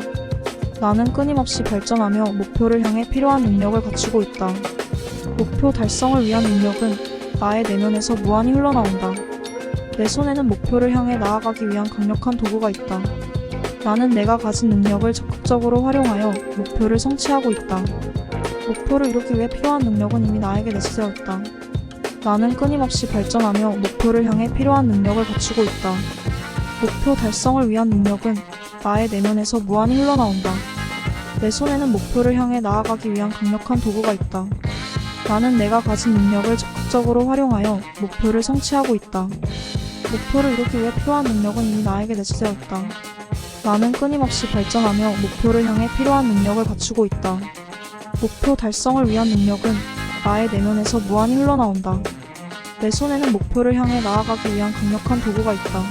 나는 끊임없이 발전하며 목표를 향해 필요한 능력을 갖추고 있다. 목표 달성을 위한 능력은 나의 내면에서 무한히 흘러나온다. 내 손에는 목표를 향해 나아가기 위한 강력한 도구가 있다. 나는 내가 가진 능력을 적극적으로 활용하여 목표를 성취하고 있다. 목표를 이루기 위해 필요한 능력은 이미 나에게 내재되었다. 나는 끊임없이 발전하며 목표를 향해 필요한 능력을 갖추고 있다. 목표 달성을 위한 능력은 나의 내면에서 무한히 흘러나온다. 내 손에는 목표를 향해 나아가기 위한 강력한 도구가 있다. 나는 내가 가진 능력을 적극적으로 활용하여 목표를 성취하고 있다. 목표를 이루기 위해 필요한 능력은 이미 나에게 내재되었다. 나는 끊임없이 발전하며 목표를 향해 필요한 능력을 갖추고 있다. 목표 달성을 위한 능력은 나의 내면에서 무한히 흘러나온다. 내 손에는 목표를 향해 나아가기 위한 강력한 도구가 있다.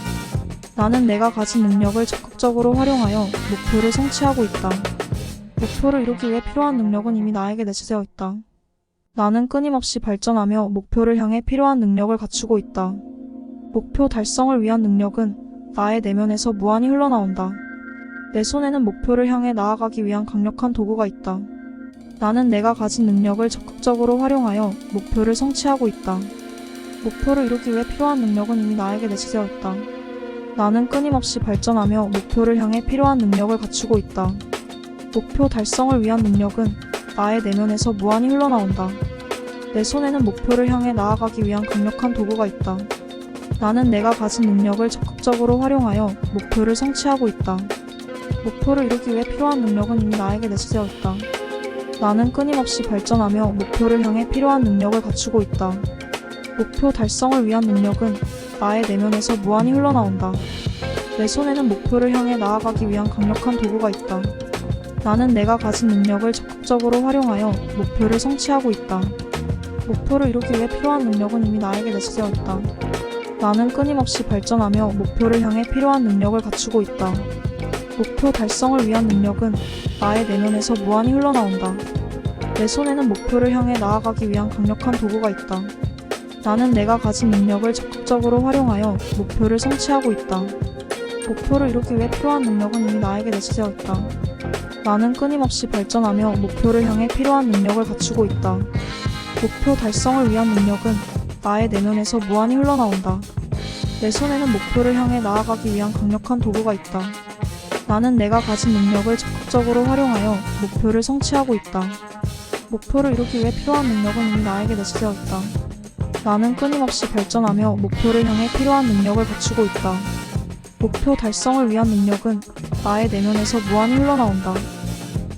나는 내가 가진 능력을 적극적으로 활용하여 목표를 성취하고 있다. 목표를 이루기 위해 필요한 능력은 이미 나에게 내재되어 있다. 나는 끊임없이 발전하며 목표를 향해 필요한 능력을 갖추고 있다. 목표 달성을 위한 능력은 나의 내면에서 무한히 흘러나온다. 내 손에는 목표를 향해 나아가기 위한 강력한 도구가 있다. 나는 내가 가진 능력을 적극적으로 활용하여 목표를 성취하고 있다. 목표를 이루기 위해 필요한 능력은 이미 나에게 내재되어 있다. 나는 끊임없이 발전하며 목표를 향해 필요한 능력을 갖추고 있다. 목표 달성을 위한 능력은 나의 내면에서 무한히 흘러나온다. 내 손에는 목표를 향해 나아가기 위한 강력한 도구가 있다. 나는 내가 가진 능력을 적극적으로 활용하여 목표를 성취하고 있다. 목표를 이루기 위해 필요한 능력은 이미 나에게 내재되어 있다. 나는 끊임없이 발전하며 목표를 향해 필요한 능력을 갖추고 있다. 목표 달성을 위한 능력은 나의 내면에서 무한히 흘러나온다. 내 손에는 목표를 향해 나아가기 위한 강력한 도구가 있다. 나는 내가 가진 능력을 적극적으로 활용하여 목표를 성취하고 있다. 목표를 이루기 위해 필요한 능력은 이미 나에게 내재되어 있다. 나는 끊임없이 발전하며 목표를 향해 필요한 능력을 갖추고 있다. 목표 달성을 위한 능력은 나의 내면에서 무한히 흘러나온다. 내 손에는 목표를 향해 나아가기 위한 강력한 도구가 있다. 나는 내가 가진 능력을 적극적으로 활용하여 목표를 성취하고 있다. 목표를 이루기 위해 필요한 능력은 이미 나에게 내재되어 있다. 나는 끊임없이 발전하며 목표를 향해 필요한 능력을 갖추고 있다. 목표 달성을 위한 능력은 나의 내면에서 무한히 흘러나온다. 내 손에는 목표를 향해 나아가기 위한 강력한 도구가 있다. 나는 내가 가진 능력을 적극적으로 활용하여 목표를 성취하고 있다. 목표를 이루기 위해 필요한 능력은 이미 나에게 내재되어 있다. 나는 끊임없이 발전하며 목표를 향해 필요한 능력을 갖추고 있다. 목표 달성을 위한 능력은 나의 내면에서 무한히 흘러나온다.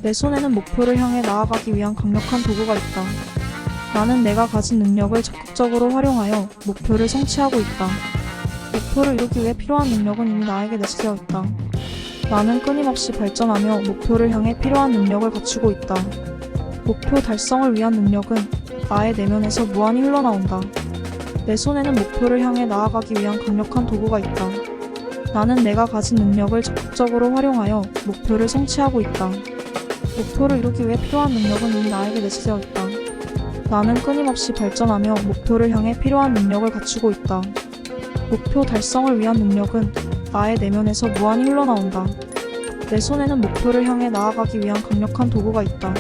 내 손에는 목표를 향해 나아가기 위한 강력한 도구가 있다. 나는 내가 가진 능력을 적극적으로 활용하여 목표를 성취하고 있다. 목표를 이루기 위해 필요한 능력은 이미 나에게 내재되어 있다. 나는 끊임없이 발전하며 목표를 향해 필요한 능력을 갖추고 있다. 목표 달성을 위한 능력은 나의 내면에서 무한히 흘러나온다. 내 손에는 목표를 향해 나아가기 위한 강력한 도구가 있다. 나는 내가 가진 능력을 적극적으로 활용하여 목표를 성취하고 있다. 목표를 이루기 위해 필요한 능력은 이미 나에게 내재되어 있다. 나는 끊임없이 발전하며 목표를 향해 필요한 능력을 갖추고 있다. 목표 달성을 위한 능력은 나의 내면에서 무한히 흘러나온다. 내 손에는 목표를 향해 나아가기 위한 강력한 도구가 있다.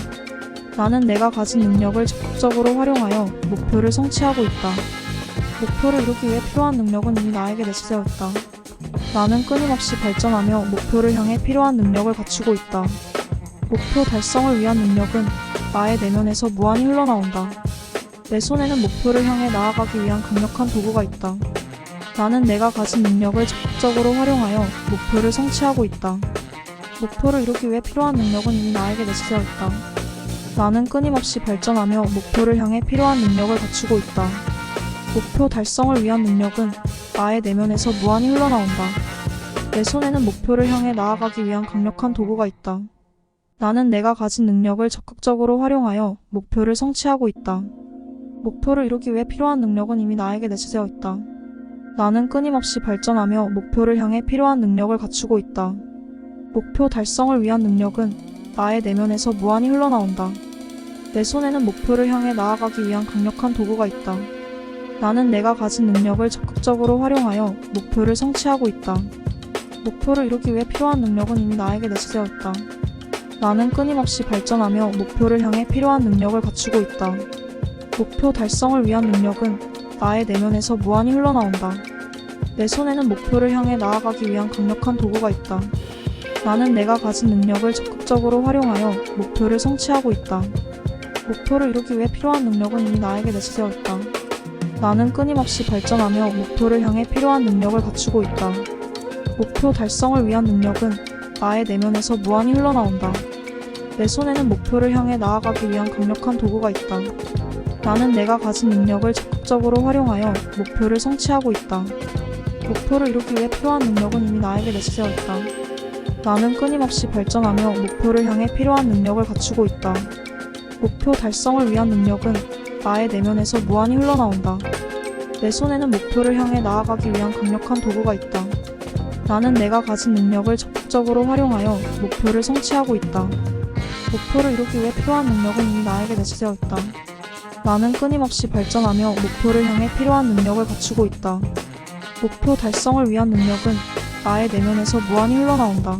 나는 내가 가진 능력을 적극적으로 활용하여 목표를 성취하고 있다. 목표를 이루기 위해 필요한 능력은 이미 나에게 내재되어 있다. 나는 끊임없이 발전하며 목표를 향해 필요한 능력을 갖추고 있다. 목표 달성을 위한 능력은 나의 내면에서 무한히 흘러나온다. 내 손에는 목표를 향해 나아가기 위한 강력한 도구가 있다. 나는 내가 가진 능력을 적극적으로 활용하여 목표를 성취하고 있다. 목표를 이루기 위해 필요한 능력은 이미 나에게 내재되어 있다. 나는 끊임없이 발전하며 목표를 향해 필요한 능력을 갖추고 있다. 목표 달성을 위한 능력은 나의 내면에서 무한히 흘러나온다. 내 손에는 목표를 향해 나아가기 위한 강력한 도구가 있다. 나는 내가 가진 능력을 적극적으로 활용하여 목표를 성취하고 있다. 목표를 이루기 위해 필요한 능력은 이미 나에게 내재되어 있다. 나는 끊임없이 발전하며 목표를 향해 필요한 능력을 갖추고 있다. 목표 달성을 위한 능력은 나의 내면에서 무한히 흘러나온다. 내 손에는 목표를 향해 나아가기 위한 강력한 도구가 있다. 나는 내가 가진 능력을 적극적으로 활용하여 목표를 성취하고 있다. 목표를 이루기 위해 필요한 능력은 이미 나에게 내재되어 있다. 나는 끊임없이 발전하며 목표를 향해 필요한 능력을 갖추고 있다. 목표 달성을 위한 능력은 나의 내면에서 무한히 흘러나온다. 내 손에는 목표를 향해 나아가기 위한 강력한 도구가 있다. 나는 내가 가진 능력을 적극적으로 활용하여 목표를 성취하고 있다. 목표를 이루기 위해 필요한 능력은 이미 나에게 내재되어 있다. 나는 끊임없이 발전하며 목표를 향해 필요한 능력을 갖추고 있다. 목표 달성을 위한 능력은 나의 내면에서 무한히 흘러나온다. 내 손에는 목표를 향해 나아가기 위한 강력한 도구가 있다. 나는 내가 가진 능력을 적극적으로 활용하여 목표를 성취하고 있다. 목표를 이루기 위해 필요한 능력은 이미 나에게 내재되어 있다. 나는 끊임없이 발전하며 목표를 향해 필요한 능력을 갖추고 있다. 목표 달성을 위한 능력은 나의 내면에서 무한히 흘러나온다. 내 손에는 목표를 향해 나아가기 위한 강력한 도구가 있다. 나는 내가 가진 능력을 적극적으로 활용하여 목표를 성취하고 있다. 목표를 이루기 위해 필요한 능력은 이미 나에게 내재되어 있다. 나는 끊임없이 발전하며 목표를 향해 필요한 능력을 갖추고 있다. 목표 달성을 위한 능력은 나의 내면에서 무한히 흘러나온다.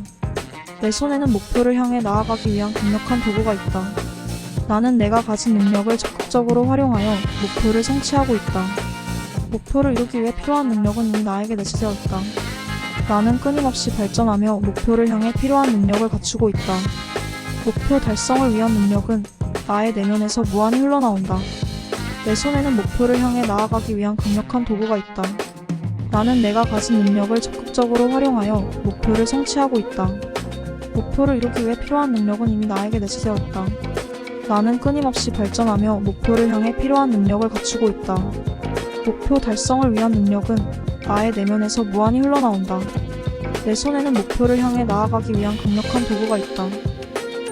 내 손에는 목표를 향해 나아가기 위한 강력한 도구가 있다. 나는 내가 가진 능력을 적극적으로 활용하여 목표를 성취하고 있다. 목표를 이루기 위해 필요한 능력은 이미 나에게 내재되어 있다. 나는 끊임없이 발전하며 목표를 향해 필요한 능력을 갖추고 있다. 목표 달성을 위한 능력은 나의 내면에서 무한히 흘러나온다. 내 손에는 목표를 향해 나아가기 위한 강력한 도구가 있다. 나는 내가 가진 능력을 적극적으로 활용하여 목표를 성취하고 있다. 목표를 이루기 위해 필요한 능력은 이미 나에게 내재되어 있다. 나는 끊임없이 발전하며 목표를 향해 필요한 능력을 갖추고 있다. 목표 달성을 위한 능력은 나의 내면에서 무한히 흘러나온다. 내 손에는 목표를 향해 나아가기 위한 강력한 도구가 있다.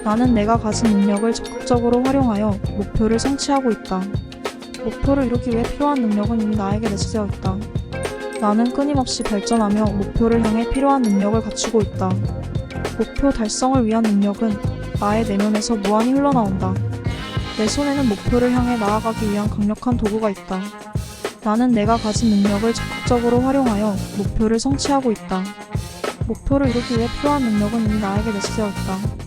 나는 내가 가진 능력을 적극적으로 활용하여 목표를 성취하고 있다. 목표를 이루기 위해 필요한 능력은 이미 나에게 내재되어 있다. 나는 끊임없이 발전하며 목표를 향해 필요한 능력을 갖추고 있다. 목표 달성을 위한 능력은 나의 내면에서 무한히 흘러나온다. 내 손에는 목표를 향해 나아가기 위한 강력한 도구가 있다. 나는 내가 가진 능력을 적극적으로 활용하여 목표를 성취하고 있다. 목표를 이루기 위해 필요한 능력은 이미 나에게 내재되어 있다.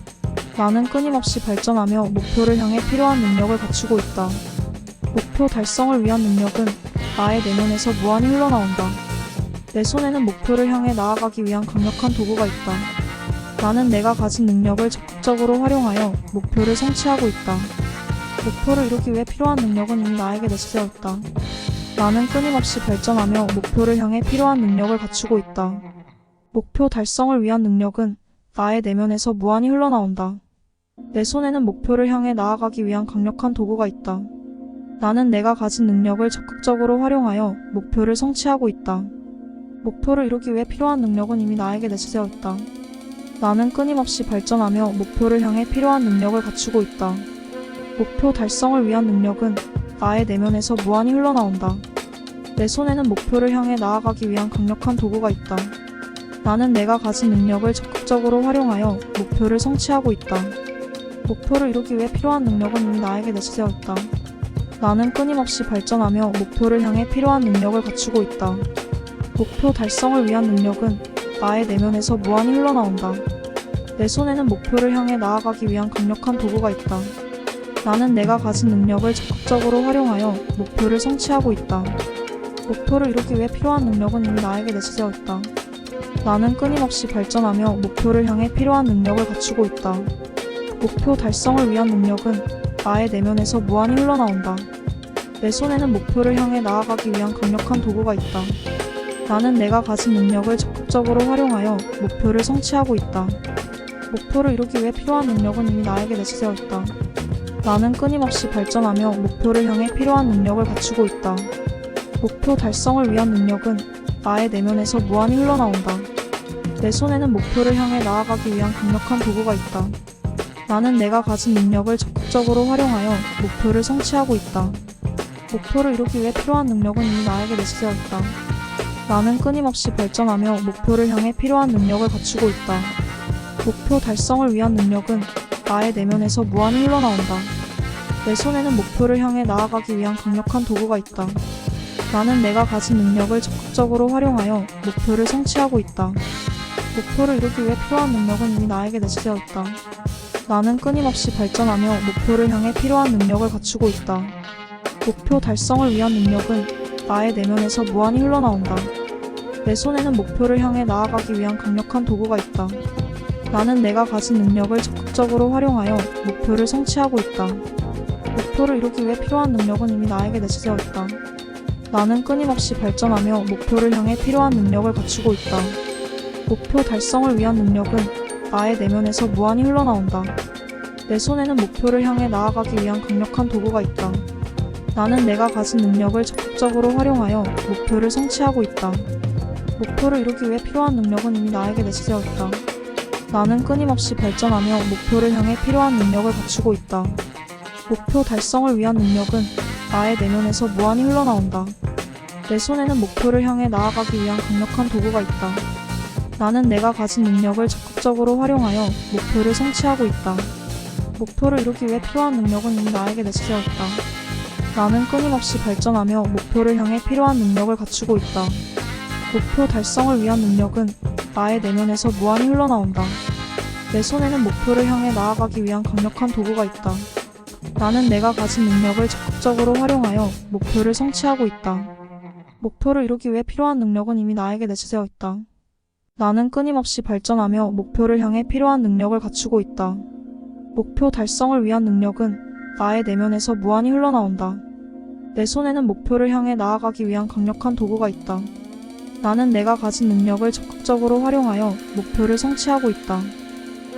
나는 끊임없이 발전하며 목표를 향해 필요한 능력을 갖추고 있다. 목표 달성을 위한 능력은 나의 내면에서 무한히 흘러나온다. 내 손에는 목표를 향해 나아가기 위한 강력한 도구가 있다. 나는 내가 가진 능력을 적극적으로 활용하여 목표를 성취하고 있다. 목표를 이루기 위해 필요한 능력은 이미 나에게 내재되어 있다. 나는 끊임없이 발전하며 목표를 향해 필요한 능력을 갖추고 있다. 목표 달성을 위한 능력은 나의 내면에서 무한히 흘러나온다. 내 손에는 목표를 향해 나아가기 위한 강력한 도구가 있다. 나는 내가 가진 능력을 적극적으로 활용하여 목표를 성취하고 있다. 목표를 이루기 위해 필요한 능력은 이미 나에게 내재되어 있다. 나는 끊임없이 발전하며 목표를 향해 필요한 능력을 갖추고 있다. 목표 달성을 위한 능력은 나의 내면에서 무한히 흘러나온다. 내 손에는 목표를 향해 나아가기 위한 강력한 도구가 있다. 나는 내가 가진 능력을 적극적으로 활용하여 목표를 성취하고 있다. 목표를 이루기 위해 필요한 능력은 이미 나에게 내재되어 있다. 나는 끊임없이 발전하며 목표를 향해 필요한 능력을 갖추고 있다. 목표 달성을 위한 능력은 나의 내면에서 무한히 흘러나온다. 내 손에는 목표를 향해 나아가기 위한 강력한 도구가 있다. 나는 내가 가진 능력을 적극적으로 활용하여 목표를 성취하고 있다. 목표를 이루기 위해 필요한 능력은 이미 나에게 내재되어 있다. 나는 끊임없이 발전하며 목표를 향해 필요한 능력을 갖추고 있다. 목표 달성을 위한 능력은 나의 내면에서 무한히 흘러나온다. 내 손에는 목표를 향해 나아가기 위한 강력한 도구가 있다. 나는 내가 가진 능력을 적극적으로 활용하여 목표를 성취하고 있다. 목표를 이루기 위해 필요한 능력은 이미 나에게 내재되어 있다. 나는 끊임없이 발전하며 목표를 향해 필요한 능력을 갖추고 있다. 목표 달성을 위한 능력은 나의 내면에서 무한히 흘러나온다. 내 손에는 목표를 향해 나아가기 위한 강력한 도구가 있다. 나는 내가 가진 능력을 적극적으로 활용하여 목표를 성취하고 있다. 목표를 이루기 위해 필요한 능력은 이미 나에게 내재되어 있다. 나는 끊임없이 발전하며 목표를 향해 필요한 능력을 갖추고 있다. 목표 달성을 위한 능력은 나의 내면에서 무한히 흘러나온다. 내 손에는 목표를 향해 나아가기 위한 강력한 도구가 있다. 나는 내가 가진 능력을 적극적으로 활용하여 목표를 성취하고 있다. 목표를 이루기 위해 필요한 능력은 이미 나에게 내재되어 있다. 나는 끊임없이 발전하며 목표를 향해 필요한 능력을 갖추고 있다. 목표 달성을 위한 능력은 나의 내면에서 무한히 흘러나온다. 내 손에는 목표를 향해 나아가기 위한 강력한 도구가 있다. 나는 내가 가진 능력을 적극적으로 활용하여 목표를 성취하고 있다. 목표를 이루기 위해 필요한 능력은 이미 나에게 내재되어 있다. 나는 끊임없이 발전하며 목표를 향해 필요한 능력을 갖추고 있다. 목표 달성을 위한 능력은 나의 내면에서 무한히 흘러나온다. 내 손에는 목표를 향해 나아가기 위한 강력한 도구가 있다. 나는 내가 가진 능력을 적극적으로 활용하여 목표를 성취하고 있다. 목표를 이루기 위해 필요한 능력은 이미 나에게 내재되어 있다. 나는 끊임없이 발전하며 목표를 향해 필요한 능력을 갖추고 있다. 목표 달성을 위한 능력은 나의 내면에서 무한히 흘러나온다. 내 손에는 목표를 향해 나아가기 위한 강력한 도구가 있다. 나는 내가 가진 능력을 적극적으로 활용하여 목표를 성취하고 있다. 목표를 이루기 위해 필요한 능력은 이미 나에게 내재되어 있다. 나는 끊임없이 발전하며 목표를 향해 필요한 능력을 갖추고 있다. 목표 달성을 위한 능력은 나의 내면에서 무한히 흘러나온다. 내 손에는 목표를 향해 나아가기 위한 강력한 도구가 있다. 나는 내가 가진 능력을 적극적으로 활용하여 목표를 성취하고 있다. 목표를 이루기 위해 필요한 능력은 이미 나에게 내재되어 있다. 나는 끊임없이 발전하며 목표를 향해 필요한 능력을 갖추고 있다. 목표 달성을 위한 능력은 나의 내면에서 무한히 흘러나온다. 내 손에는 목표를 향해 나아가기 위한 강력한 도구가 있다. 나는 내가 가진 능력을 적극적으로 활용하여 목표를 성취하고 있다.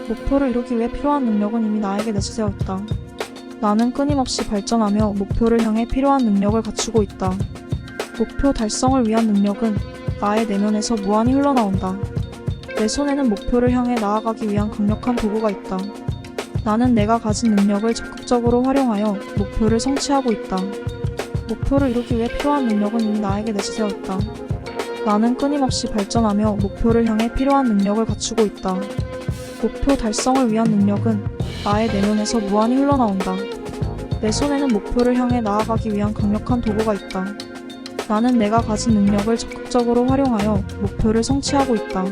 목표를 이루기 위해 필요한 능력은 이미 나에게 내재되어 있다. 나는 끊임없이 발전하며 목표를 향해 필요한 능력을 갖추고 있다. 목표 달성을 위한 능력은 나의 내면에서 무한히 흘러나온다. 내 손에는 목표를 향해 나아가기 위한 강력한 도구가 있다. 나는 내가 가진 능력을 적극적으로 활용하여 목표를 성취하고 있다. 목표를 이루기 위해 필요한 능력은 이미 나에게 내재되어 있다. 나는 끊임없이 발전하며 목표를 향해 필요한 능력을 갖추고 있다. 목표 달성을 위한 능력은 나의 내면에서 무한히 흘러나온다. 내 손에는 목표를 향해 나아가기 위한 강력한 도구가 있다. 나는 내가 가진 능력을 적극적으로 활용하여 목표를 성취하고 있다.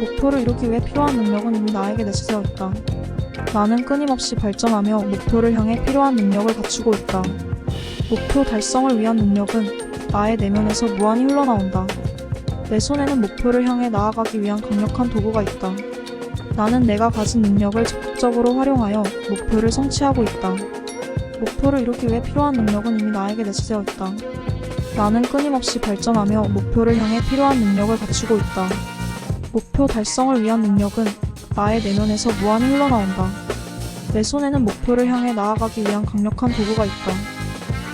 목표를 이루기 위해 필요한 능력은 이미 나에게 내재되어 있다. 나는 끊임없이 발전하며 목표를 향해 필요한 능력을 갖추고 있다. 목표 달성을 위한 능력은 나의 내면에서 무한히 흘러나온다. 내 손에는 목표를 향해 나아가기 위한 강력한 도구가 있다. 나는 내가 가진 능력을 적극적으로 활용하여 목표를 성취하고 있다. 목표를 이루기 위해 필요한 능력은 이미 나에게 내재되어 있다. 나는 끊임없이 발전하며 목표를 향해 필요한 능력을 갖추고 있다. 목표 달성을 위한 능력은 나의 내면에서 무한히 흘러나온다. 내 손에는 목표를 향해 나아가기 위한 강력한 도구가 있다.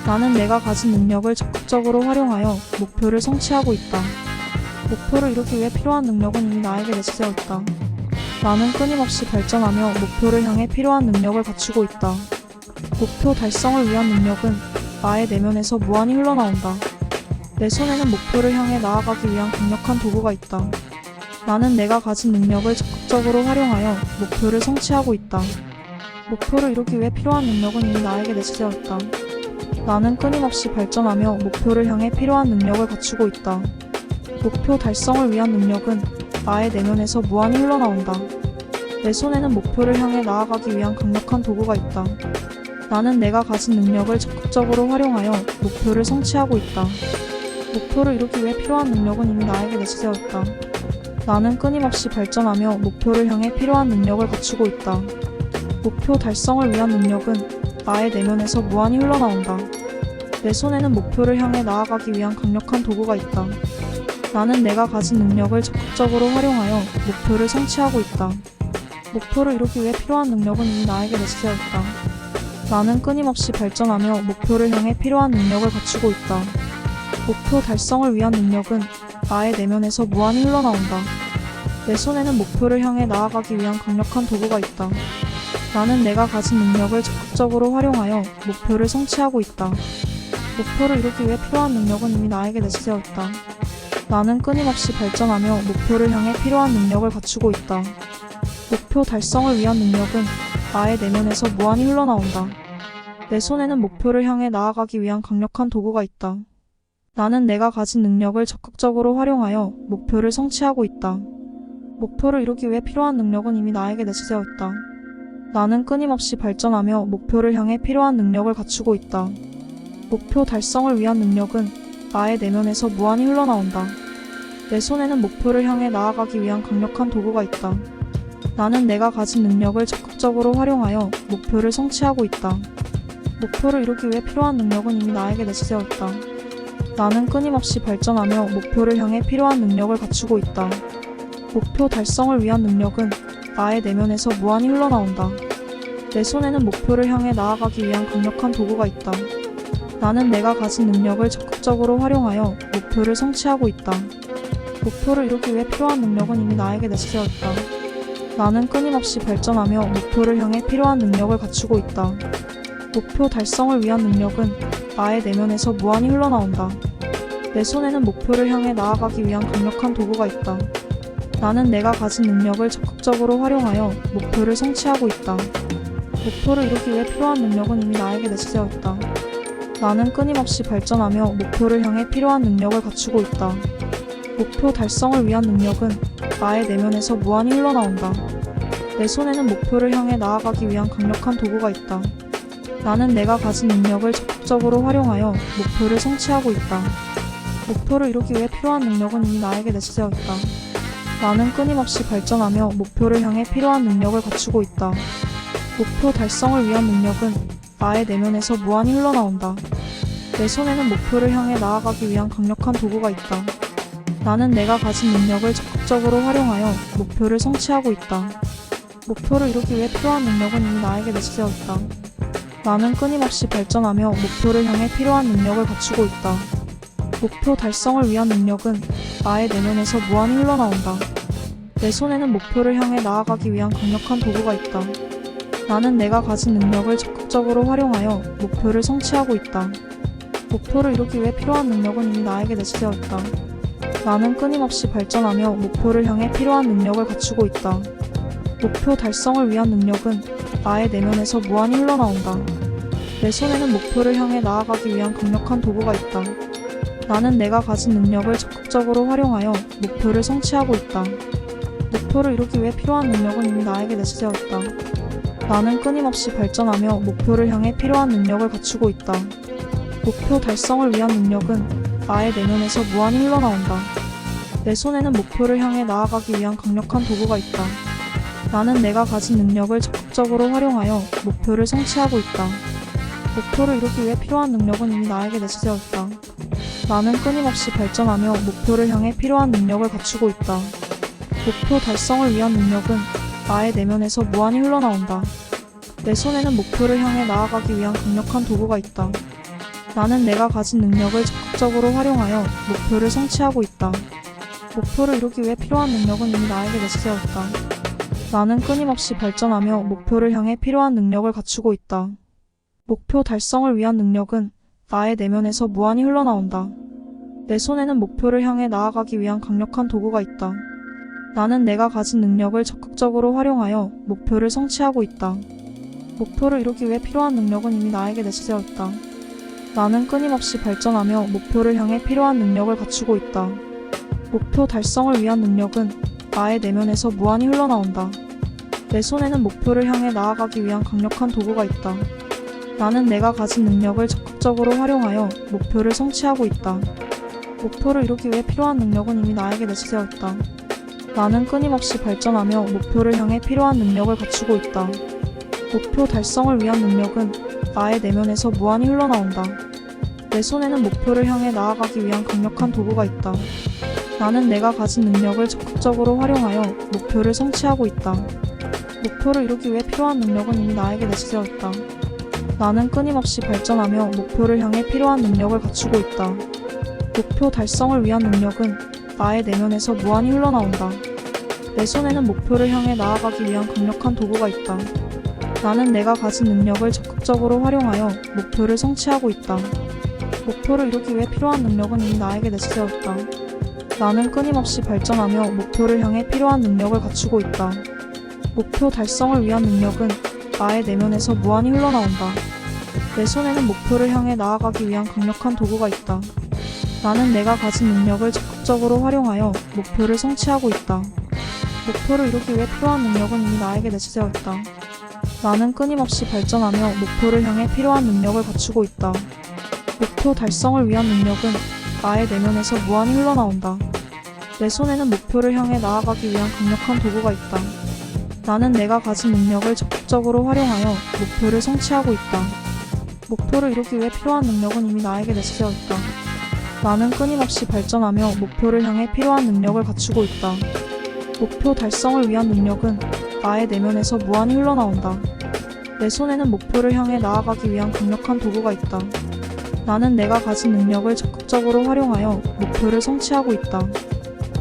나는 내가 가진 능력을 적극적으로 활용하여 목표를 성취하고 있다. 목표를 이루기 위해 필요한 능력은 이미 나에게 내재되어 있다. 나는 끊임없이 발전하며 목표를 향해 필요한 능력을 갖추고 있다. 목표 달성을 위한 능력은 나의 내면에서 무한히 흘러나온다. 내 손에는 목표를 향해 나아가기 위한 강력한 도구가 있다. 나는 내가 가진 능력을 적극적으로 활용하여 목표를 성취하고 있다. 목표를 이루기 위해 필요한 능력은 이미 나에게 내재되어 있다. 나는 끊임없이 발전하며 목표를 향해 필요한 능력을 갖추고 있다. 목표 달성을 위한 능력은 나의 내면에서 무한히 흘러나온다. 내 손에는 목표를 향해 나아가기 위한 강력한 도구가 있다. 나는 내가 가진 능력을 적극적으로 활용하여 목표를 성취하고 있다. 목표를 이루기 위해 필요한 능력은 이미 나에게 내재되어 있다. 나는 끊임없이 발전하며 목표를 향해 필요한 능력을 갖추고 있다. 목표 달성을 위한 능력은 나의 내면에서 무한히 흘러나온다. 내 손에는 목표를 향해 나아가기 위한 강력한 도구가 있다. 나는 내가 가진 능력을 적극적으로 활용하여 목표를 성취하고 있다. 목표를 이루기 위해 필요한 능력은 이미 나에게 내재되어 있다. 나는 끊임없이 발전하며 목표를 향해 필요한 능력을 갖추고 있다. 목표 달성을 위한 능력은 나의 내면에서 무한히 흘러나온다. 내 손에는 목표를 향해 나아가기 위한 강력한 도구가 있다. 나는 내가 가진 능력을 적극적으로 활용하여 목표를 성취하고 있다. 목표를 이루기 위해 필요한 능력은 이미 나에게 내재되어 있다. 나는 끊임없이 발전하며 목표를 향해 필요한 능력을 갖추고 있다. 목표 달성을 위한 능력은 나의 내면에서 무한히 흘러나온다. 내 손에는 목표를 향해 나아가기 위한 강력한 도구가 있다. 나는 내가 가진 능력을 적극적으로 활용하여 목표를 성취하고 있다. 목표를 이루기 위해 필요한 능력은 이미 나에게 내재되어 있다. 나는 끊임없이 발전하며 목표를 향해 필요한 능력을 갖추고 있다. 목표 달성을 위한 능력은 나의 내면에서 무한히 흘러나온다. 내 손에는 목표를 향해 나아가기 위한 강력한 도구가 있다. 나는 내가 가진 능력을 적극적으로 활용하여 목표를 성취하고 있다. 목표를 이루기 위해 필요한 능력은 이미 나에게 내재되어 있다. 나는 끊임없이 발전하며 목표를 향해 필요한 능력을 갖추고 있다. 목표 달성을 위한 능력은 나의 내면에서 무한히 흘러나온다. 내 손에는 목표를 향해 나아가기 위한 강력한 도구가 있다. 나는 내가 가진 능력을 적극적으로 활용하여 목표를 성취하고 있다. 목표를 이루기 위해 필요한 능력은 이미 나에게 내재되어 있다. 나는 끊임없이 발전하며 목표를 향해 필요한 능력을 갖추고 있다. 목표 달성을 위한 능력은 나의 내면에서 무한히 흘러나온다. 내 손에는 목표를 향해 나아가기 위한 강력한 도구가 있다. 나는 내가 가진 능력을 적극적으로 활용하여 목표를 성취하고 있다. 목표를 이루기 위해 필요한 능력은 이미 나에게 내재되어 있다. 나는 끊임없이 발전하며 목표를 향해 필요한 능력을 갖추고 있다. 목표 달성을 위한 능력은 나의 내면에서 무한히 흘러나온다. 내 손에는 목표를 향해 나아가기 위한 강력한 도구가 있다. 나는 내가 가진 능력을 적극적으로 활용하여 목표를 성취하고 있다. 목표를 이루기 위해 필요한 능력은 이미 나에게 내재되어 있다. 나는 끊임없이 발전하며 목표를 향해 필요한 능력을 갖추고 있다. 목표 달성을 위한 능력은 나의 내면에서 무한히 흘러나온다. 내 손에는 목표를 향해 나아가기 위한 강력한 도구가 있다. 나는 내가 가진 능력을 적극적으로 활용하여 목표를 성취하고 있다. 목표를 이루기 위해 필요한 능력은 이미 나에게 내재되어 있다. 나는 끊임없이 발전하며 목표를 향해 필요한 능력을 갖추고 있다. 목표 달성을 위한 능력은 나의 내면에서 무한히 흘러나온다. 내 손에는 목표를 향해 나아가기 위한 강력한 도구가 있다. 나는 내가 가진 능력을 적극적으로 활용하여 목표를 성취하고 있다. 목표를 이루기 위해 필요한 능력은 이미 나에게 내재되어 있다. 나는 끊임없이 발전하며 목표를 향해 필요한 능력을 갖추고 있다. 목표 달성을 위한 능력은 나의 내면에서 무한히 흘러나온다. 내 손에는 목표를 향해 나아가기 위한 강력한 도구가 있다. 나는 내가 가진 능력을 적극적으로 활용하여 목표를 성취하고 있다. 목표를 이루기 위해 필요한 능력은 이미 나에게 내재되어 있다. 나는 끊임없이 발전하며 목표를 향해 필요한 능력을 갖추고 있다. 목표 달성을 위한 능력은 나의 내면에서 무한히 흘러나온다. 내 손에는 목표를 향해 나아가기 위한 강력한 도구가 있다. 나는 내가 가진 능력을 적극적으로 활용하여 목표를 성취하고 있다. 목표를 이루기 위해 필요한 능력은 이미 나에게 내재되어 있다. 나는 끊임없이 발전하며 목표를 향해 필요한 능력을 갖추고 있다. 목표 달성을 위한 능력은 나의 내면에서 무한히 흘러나온다. 내 손에는 목표를 향해 나아가기 위한 강력한 도구가 있다. 나는 내가 가진 능력을 적극적으로 활용하여 목표를 성취하고 있다. 목표를 이루기 위해 필요한 능력은 이미 나에게 내재되어 있다. 나는 끊임없이 발전하며 목표를 향해 필요한 능력을 갖추고 있다. 목표 달성을 위한 능력은 나의 내면에서 무한히 흘러나온다. 내 손에는 목표를 향해 나아가기 위한 강력한 도구가 있다. 나는 내가 가진 능력을 적극적으로 활용하여 목표를 성취하고 있다. 목표를 이루기 위해 필요한 능력은 이미 나에게 내재되어 있다. 나는 끊임없이 발전하며 목표를 향해 필요한 능력을 갖추고 있다. 목표 달성을 위한 능력은 나의 내면에서 무한히 흘러나온다. 내 손에는 목표를 향해 나아가기 위한 강력한 도구가 있다. 나는 내가 가진 능력을 적극적으로 활용하여 목표를 성취하고 있다. 목표를 이루기 위해 필요한 능력은 이미 나에게 내재되어 있다. 나는 끊임없이 발전하며 목표를 향해 필요한 능력을 갖추고 있다. 목표 달성을 위한 능력은 나의 내면에서 무한히 흘러나온다. 내 손에는 목표를 향해 나아가기 위한 강력한 도구가 있다. 나는 내가 가진 능력을 적극적으로 활용하여 목표를 성취하고 있다. 목표를 이루기 위해 필요한 능력은 이미 나에게 내재되어 있다. 나는 끊임없이 발전하며 목표를 향해 필요한 능력을 갖추고 있다. 목표 달성을 위한 능력은 나의 내면에서 무한히 흘러나온다. 내 손에는 목표를 향해 나아가기 위한 강력한 도구가 있다. 나는 내가 가진 능력을 적극적으로 활용하여 목표를 성취하고 있다. 목표를 이루기 위해 필요한 능력은 이미 나에게 내재되어 있다. 나는 끊임없이 발전하며 목표를 향해 필요한 능력을 갖추고 있다. 목표 달성을 위한 능력은 나의 내면에서 무한히 흘러나온다. 내 손에는 목표를 향해 나아가기 위한 강력한 도구가 있다. 나는 내가 가진 능력을 적극적으로 활용하여 목표를 성취하고 있다. 목표를 이루기 위해 필요한 능력은 이미 나에게 내재되어 있다. 나는 끊임없이 발전하며 목표를 향해 필요한 능력을 갖추고 있다. 목표 달성을 위한 능력은 나의 내면에서 무한히 흘러나온다. 내 손에는 목표를 향해 나아가기 위한 강력한 도구가 있다. 나는 내가 가진 능력을 적극적으로 활용하여 목표를 성취하고 있다. 목표를 이루기 위해 필요한 능력은 이미 나에게 내재되어 있다. 나는 끊임없이 발전하며 목표를 향해 필요한 능력을 갖추고 있다. 목표 달성을 위한 능력은 나의 내면에서 무한히 흘러나온다. 내 손에는 목표를 향해 나아가기 위한 강력한 도구가 있다. 나는 내가 가진 능력을 적극적으로 활용하여 목표를 성취하고 있다.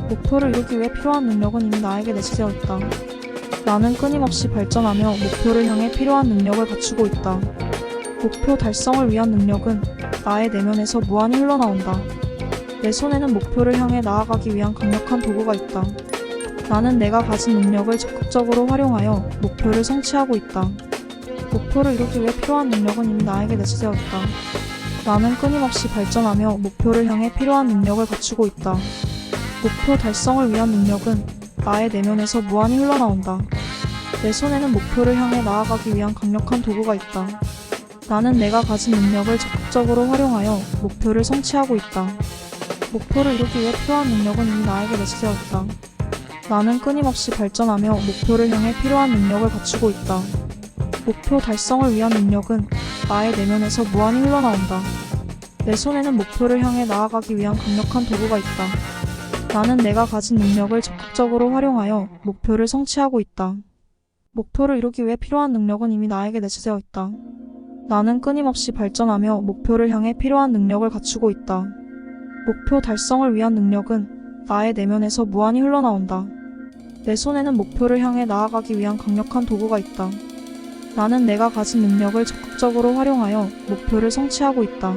목표를 이루기 위해 필요한 능력은 이미 나에게 내재되어 있다. 나는 끊임없이 발전하며 목표를 향해 필요한 능력을 갖추고 있다. 목표 달성을 위한 능력은 나의 내면에서 무한히 흘러나온다. 내 손에는 목표를 향해 나아가기 위한 강력한 도구가 있다. 나는 내가 가진 능력을 적극적으로 활용하여 목표를 성취하고 있다. 목표를 이루기 위해 필요한 능력은 이미 나에게 내재되어 있다. 나는 끊임없이 발전하며 목표를 향해 필요한 능력을 갖추고 있다. 목표 달성을 위한 능력은 나의 내면에서 무한히 흘러나온다. 내 손에는 목표를 향해 나아가기 위한 강력한 도구가 있다. 나는 내가 가진 능력을 적극적으로 활용하여 목표를 성취하고 있다. 목표를 이루기 위해 필요한 능력은 이미 나에게 내재되어 있다. 나는 끊임없이 발전하며 목표를 향해 필요한 능력을 갖추고 있다. 목표 달성을 위한 능력은 나의 내면에서 무한히 흘러나온다. 내 손에는 목표를 향해 나아가기 위한 강력한 도구가 있다. 나는 내가 가진 능력을 적극적으로 활용하여 목표를 성취하고 있다. 목표를 이루기 위해 필요한 능력은 이미 나에게 내재되어 있다. 나는 끊임없이 발전하며 목표를 향해 필요한 능력을 갖추고 있다. 목표 달성을 위한 능력은 나의 내면에서 무한히 흘러나온다. 내 손에는 목표를 향해 나아가기 위한 강력한 도구가 있다. 나는 내가 가진 능력을 적극적으로 활용하여 목표를 성취하고 있다.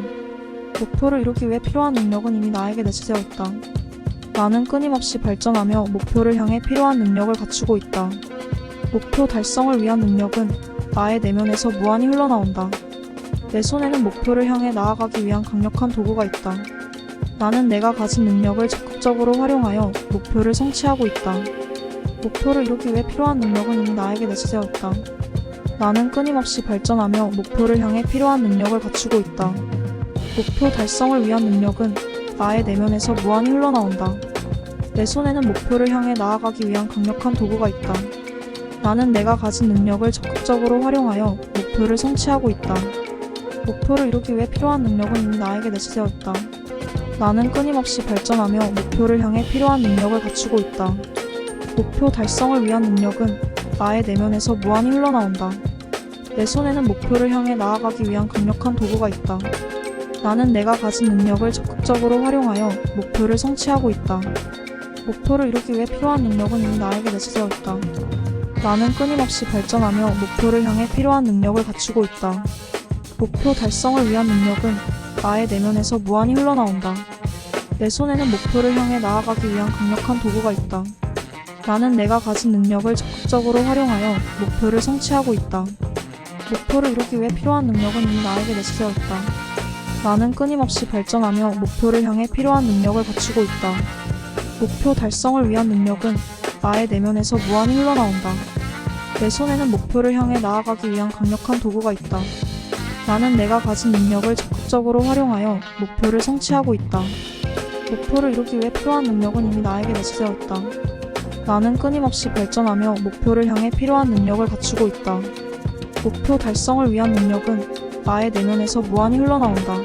목표를 이루기 위해 필요한 능력은 이미 나에게 내재되어 있다. 나는 끊임없이 발전하며 목표를 향해 필요한 능력을 갖추고 있다. 목표 달성을 위한 능력은 나의 내면에서 무한히 흘러나온다. 내 손에는 목표를 향해 나아가기 위한 강력한 도구가 있다. 나는 내가 가진 능력을 적극적으로 활용하여 목표를 성취하고 있다. 목표를 이루기 위해 필요한 능력은 이미 나에게 내재되어 있다. 나는 끊임없이 발전하며 목표를 향해 필요한 능력을 갖추고 있다. 목표 달성을 위한 능력은 나의 내면에서 무한히 흘러나온다. 내 손에는 목표를 향해 나아가기 위한 강력한 도구가 있다. 나는 내가 가진 능력을 적극적으로 활용하여 목표를 성취하고 있다. 목표를 이루기 위해 필요한 능력은 이미 나에게 내재되어 있다. 나는 끊임없이 발전하며 목표를 향해 필요한 능력을 갖추고 있다. 목표 달성을 위한 능력은 나의 내면에서 무한히 흘러나온다. 내 손에는 목표를 향해 나아가기 위한 강력한 도구가 있다. 나는 내가 가진 능력을 적극적으로 활용하여 목표를 성취하고 있다. 목표를 이루기 위해 필요한 능력은 이미 나에게 내재되어 있다. 나는 끊임없이 발전하며 목표를 향해 필요한 능력을 갖추고 있다. 목표 달성을 위한 능력은 나의 내면에서 무한히 흘러나온다. 내 손에는 목표를 향해 나아가기 위한 강력한 도구가 있다. 나는 내가 가진 능력을 적극적으로 활용하여 목표를 성취하고 있다. 목표를 이루기 위해 필요한 능력은 이미 나에게 내재되어 있다. 나는 끊임없이 발전하며 목표를 향해 필요한 능력을 갖추고 있다. 목표 달성을 위한 능력은 나의 내면에서 무한히 흘러나온다. 내 손에는 목표를 향해 나아가기 위한 강력한 도구가 있다. 나는 내가 가진 능력을 적극적으로 활용하여 목표를 성취하고 있다. 목표를 이루기 위해 필요한 능력은 이미 나에게 내재되어 있다. 나는 끊임없이 발전하며 목표를 향해 필요한 능력을 갖추고 있다. 목표 달성을 위한 능력은 나의 내면에서 무한히 흘러나온다.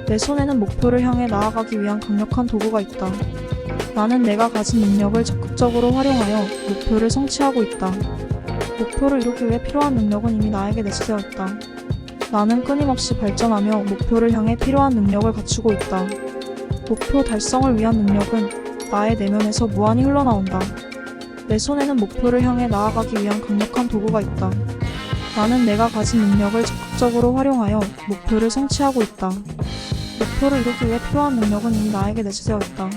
내 손에는 목표를 향해 나아가기 위한 강력한 도구가 있다. 나는 내가 가진 능력을 적극적으로 활용하여 목표를 성취하고 있다. 목표를 이루기 위해 필요한 능력은 이미 나에게 내재되어 있다. 나는 끊임없이 발전하며 목표를 향해 필요한 능력을 갖추고 있다. 목표 달성을 위한 능력은 나의 내면에서 무한히 흘러나온다. 내 손에는 목표를 향해 나아가기 위한 강력한 도구가 있다. 나는 내가 가진 능력을 적극적으로 활용하여 목표를 성취하고 있다. 목표를 이루기 위해 필요한 능력은 이미 나에게 내재되어 있다.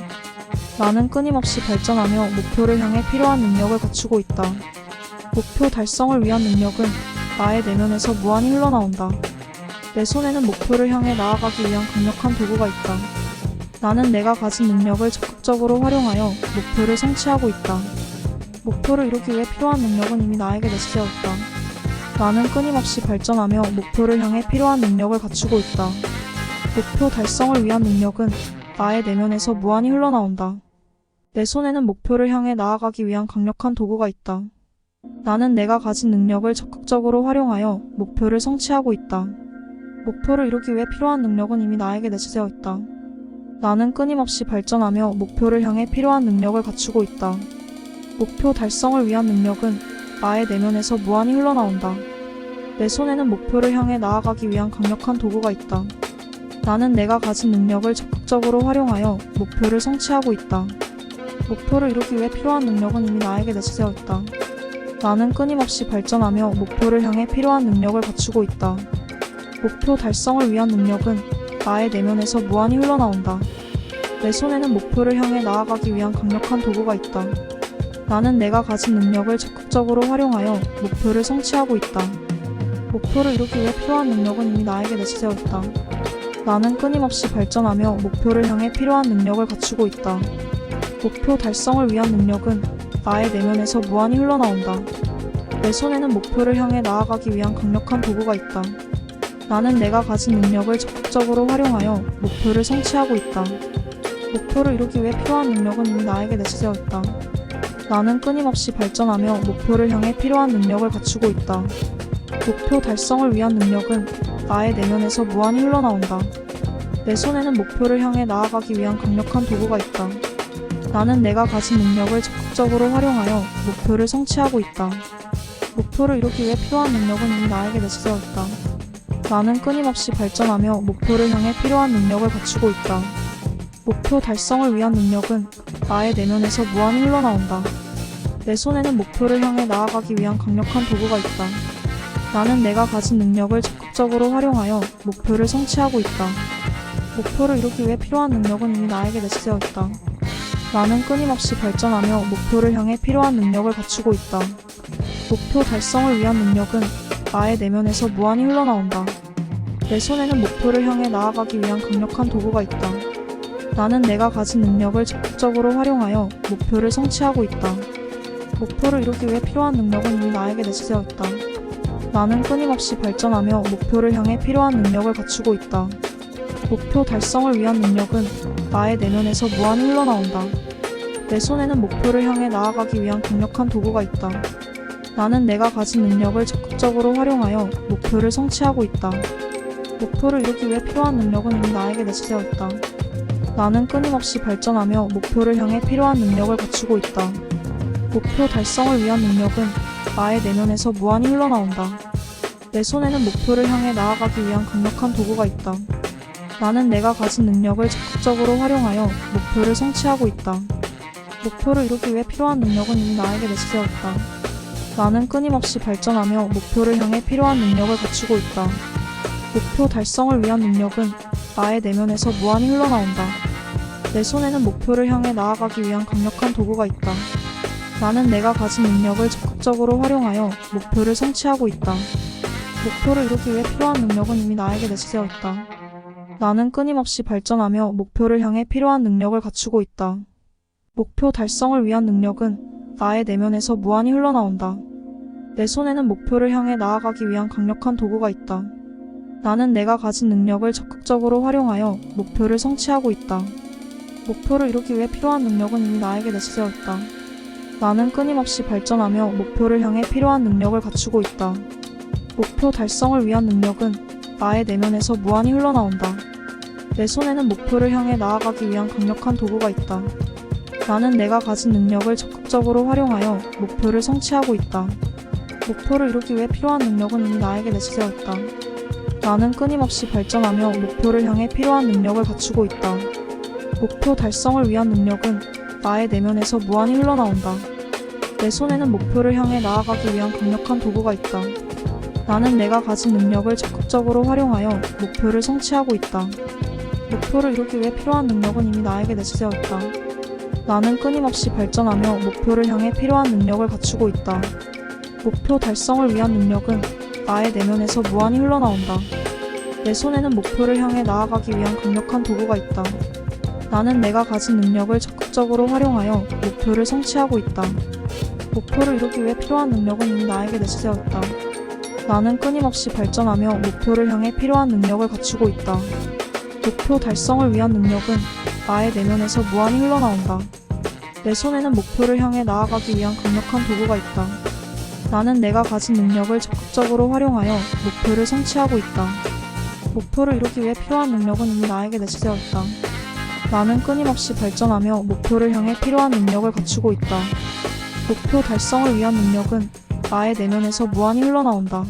나는 끊임없이 발전하며 목표를 향해 필요한 능력을 갖추고 있다. 목표 달성을 위한 능력은 나의 내면에서 무한히 흘러나온다. 내 손에는 목표를 향해 나아가기 위한 강력한 도구가 있다. 나는 내가 가진 능력을 적극적으로 활용하여 목표를 성취하고 있다. 목표를 이루기 위해 필요한 능력은 이미 나에게 내재되어 있다. 나는 끊임없이 발전하며 목표를 향해 필요한 능력을 갖추고 있다. 목표 달성을 위한 능력은 나의 내면에서 무한히 흘러나온다. 내 손에는 목표를 향해 나아가기 위한 강력한 도구가 있다. 나는 내가 가진 능력을 적극적으로 활용하여 목표를 성취하고 있다. 목표를 이루기 위해 필요한 능력은 이미 나에게 내재되어 있다. 나는 끊임없이 발전하며 목표를 향해 필요한 능력을 갖추고 있다. 목표 달성을 위한 능력은 나의 내면에서 무한히 흘러나온다. 내 손에는 목표를 향해 나아가기 위한 강력한 도구가 있다. 나는 내가 가진 능력을 적극적으로 활용하여 목표를 성취하고 있다. 목표를 이루기 위해 필요한 능력은 이미 나에게 내재되어 있다. 나는 끊임없이 발전하며 목표를 향해 필요한 능력을 갖추고 있다. 목표 달성을 위한 능력은 나의 내면에서 무한히 흘러나온다. 내 손에는 목표를 향해 나아가기 위한 강력한 도구가 있다. 나는 내가 가진 능력을 적극적으로 활용하여 목표를 성취하고 있다. 목표를 이루기 위해 필요한 능력은 이미 나에게 내재되어 있다. 나는 끊임없이 발전하며 목표를 향해 필요한 능력을 갖추고 있다. 목표 달성을 위한 능력은 나의 내면에서 무한히 흘러나온다. 내 손에는 목표를 향해 나아가기 위한 강력한 도구가 있다. 나는 내가 가진 능력을 적극적으로 활용하여 목표를 성취하고 있다. 목표를 이루기 위해 필요한 능력은 이미 나에게 내재되어 있다. 나는 끊임없이 발전하며 목표를 향해 필요한 능력을 갖추고 있다. 목표 달성을 위한 능력은 나의 내면에서 무한히 흘러나온다. 내 손에는 목표를 향해 나아가기 위한 강력한 도구가 있다. 나는 내가 가진 능력을 적극적으로 활용하여 목표를 성취하고 있다. 목표를 이루기 위해 필요한 능력은 이미 나에게 내재되어 있다. 나는 끊임없이 발전하며 목표를 향해 필요한 능력을 갖추고 있다. 목표 달성을 위한 능력은 나의 내면에서 무한히 흘러나온다. 내 손에는 목표를 향해 나아가기 위한 강력한 도구가 있다. 나는 내가 가진 능력을 적극적으로 활용하여 목표를 성취하고 있다. 목표를 이루기 위해 필요한 능력은 이미 나에게 내재되어 있다. 나는 끊임없이 발전하며 목표를 향해 필요한 능력을 갖추고 있다. 목표 달성을 위한 능력은 나의 내면에서 무한히 흘러나온다. 내 손에는 목표를 향해 나아가기 위한 강력한 도구가 있다. 나는 내가 가진 능력을 적극적으로 활용하여 목표를 성취하고 있다. 목표를 이루기 위해 필요한 능력은 이미 나에게 내재되어 있다. 나는 끊임없이 발전하며 목표를 향해 필요한 능력을 갖추고 있다. 목표 달성을 위한 능력은 나의 내면에서 무한히 흘러나온다. 내 손에는 목표를 향해 나아가기 위한 강력한 도구가 있다. 나는 내가 가진 능력을 적극적으로 활용하여 목표를 성취하고 있다. 목표를 이루기 위해 필요한 능력은 이미 나에게 내재되어 있다. 나는 끊임없이 발전하며 목표를 향해 필요한 능력을 갖추고 있다. 목표 달성을 위한 능력은 나의 내면에서 무한히 흘러나온다. 내 손에는 목표를 향해 나아가기 위한 강력한 도구가 있다. 나는 내가 가진 능력을 적극적으로 활용하여 목표를 성취하고 있다. 목표를 이루기 위해 필요한 능력은 이미 나에게 내재되어 있다. 나는 끊임없이 발전하며 목표를 향해 필요한 능력을 갖추고 있다. 목표 달성을 위한 능력은 나의 내면에서 무한히 흘러나온다. 내 손에는 목표를 향해 나아가기 위한 강력한 도구가 있다. 나는 내가 가진 능력을 적극적으로 활용하여 목표를 성취하고 있다. 목표를 이루기 위해 필요한 능력은 이미 나에게 내재되어 있다. 나는 끊임없이 발전하며 목표를 향해 필요한 능력을 갖추고 있다. 목표 달성을 위한 능력은 나의 내면에서 무한히 흘러나온다. 내 손에는 목표를 향해 나아가기 위한 강력한 도구가 있다. 나는 내가 가진 능력을 적극적으로 활용하여 목표를 성취하고 있다. 목표를 이루기 위해 필요한 능력은 이미 나에게 내재되어 있다. 나는 끊임없이 발전하며 목표를 향해 필요한 능력을 갖추고 있다. 목표 달성을 위한 능력은 나의 내면에서 무한히 흘러나온다. 내 손에는 목표를 향해 나아가기 위한 강력한 도구가 있다. 나는 내가 가진 능력을 적극적으로 활용하여 목표를 성취하고 있다. 목표를 이루기 위해 필요한 능력은 이미 나에게 내재되어 있다. 나는 끊임없이 발전하며 목표를 향해 필요한 능력을 갖추고 있다. 목표 달성을 위한 능력은 나의 내면에서 무한히 흘러나온다. 내 손에는 목표를 향해 나아가기 위한 강력한 도구가 있다. 나는 내가 가진 능력을 적극적으로 활용하여 목표를 성취하고 있다. 목표를 이루기 위해 필요한 능력은 이미 나에게 내재되어 있다. 나는 끊임없이 발전하며 목표를 향해 필요한 능력을 갖추고 있다. 목표 달성을 위한 능력은 나의 내면에서 무한히 흘러나온다. 내 손에는 목표를 향해 나아가기 위한 강력한 도구가 있다. 나는 내가 가진 능력을 적극적으로 활용하여 목표를 성취하고 있다. 목표를 이루기 위해 필요한 능력은 이미 나에게 내재되어 있다. 나는 끊임없이 발전하며 목표를 향해 필요한 능력을 갖추고 있다. 목표 달성을 위한 능력은 나의 내면에서 무한히 흘러나온다. 내 손에는 목표를 향해 나아가기 위한 강력한 도구가 있다. 나는 내가 가진 능력을 적극적으로 활용하여 목표를 성취하고 있다. 목표를 이루기 위해 필요한 능력은 이미 나에게 내재되어 있다. 나는 끊임없이 발전하며 목표를 향해 필요한 능력을 갖추고 있다. 목표 달성을 위한 능력은 나의 내면에서 무한히 흘러나온다.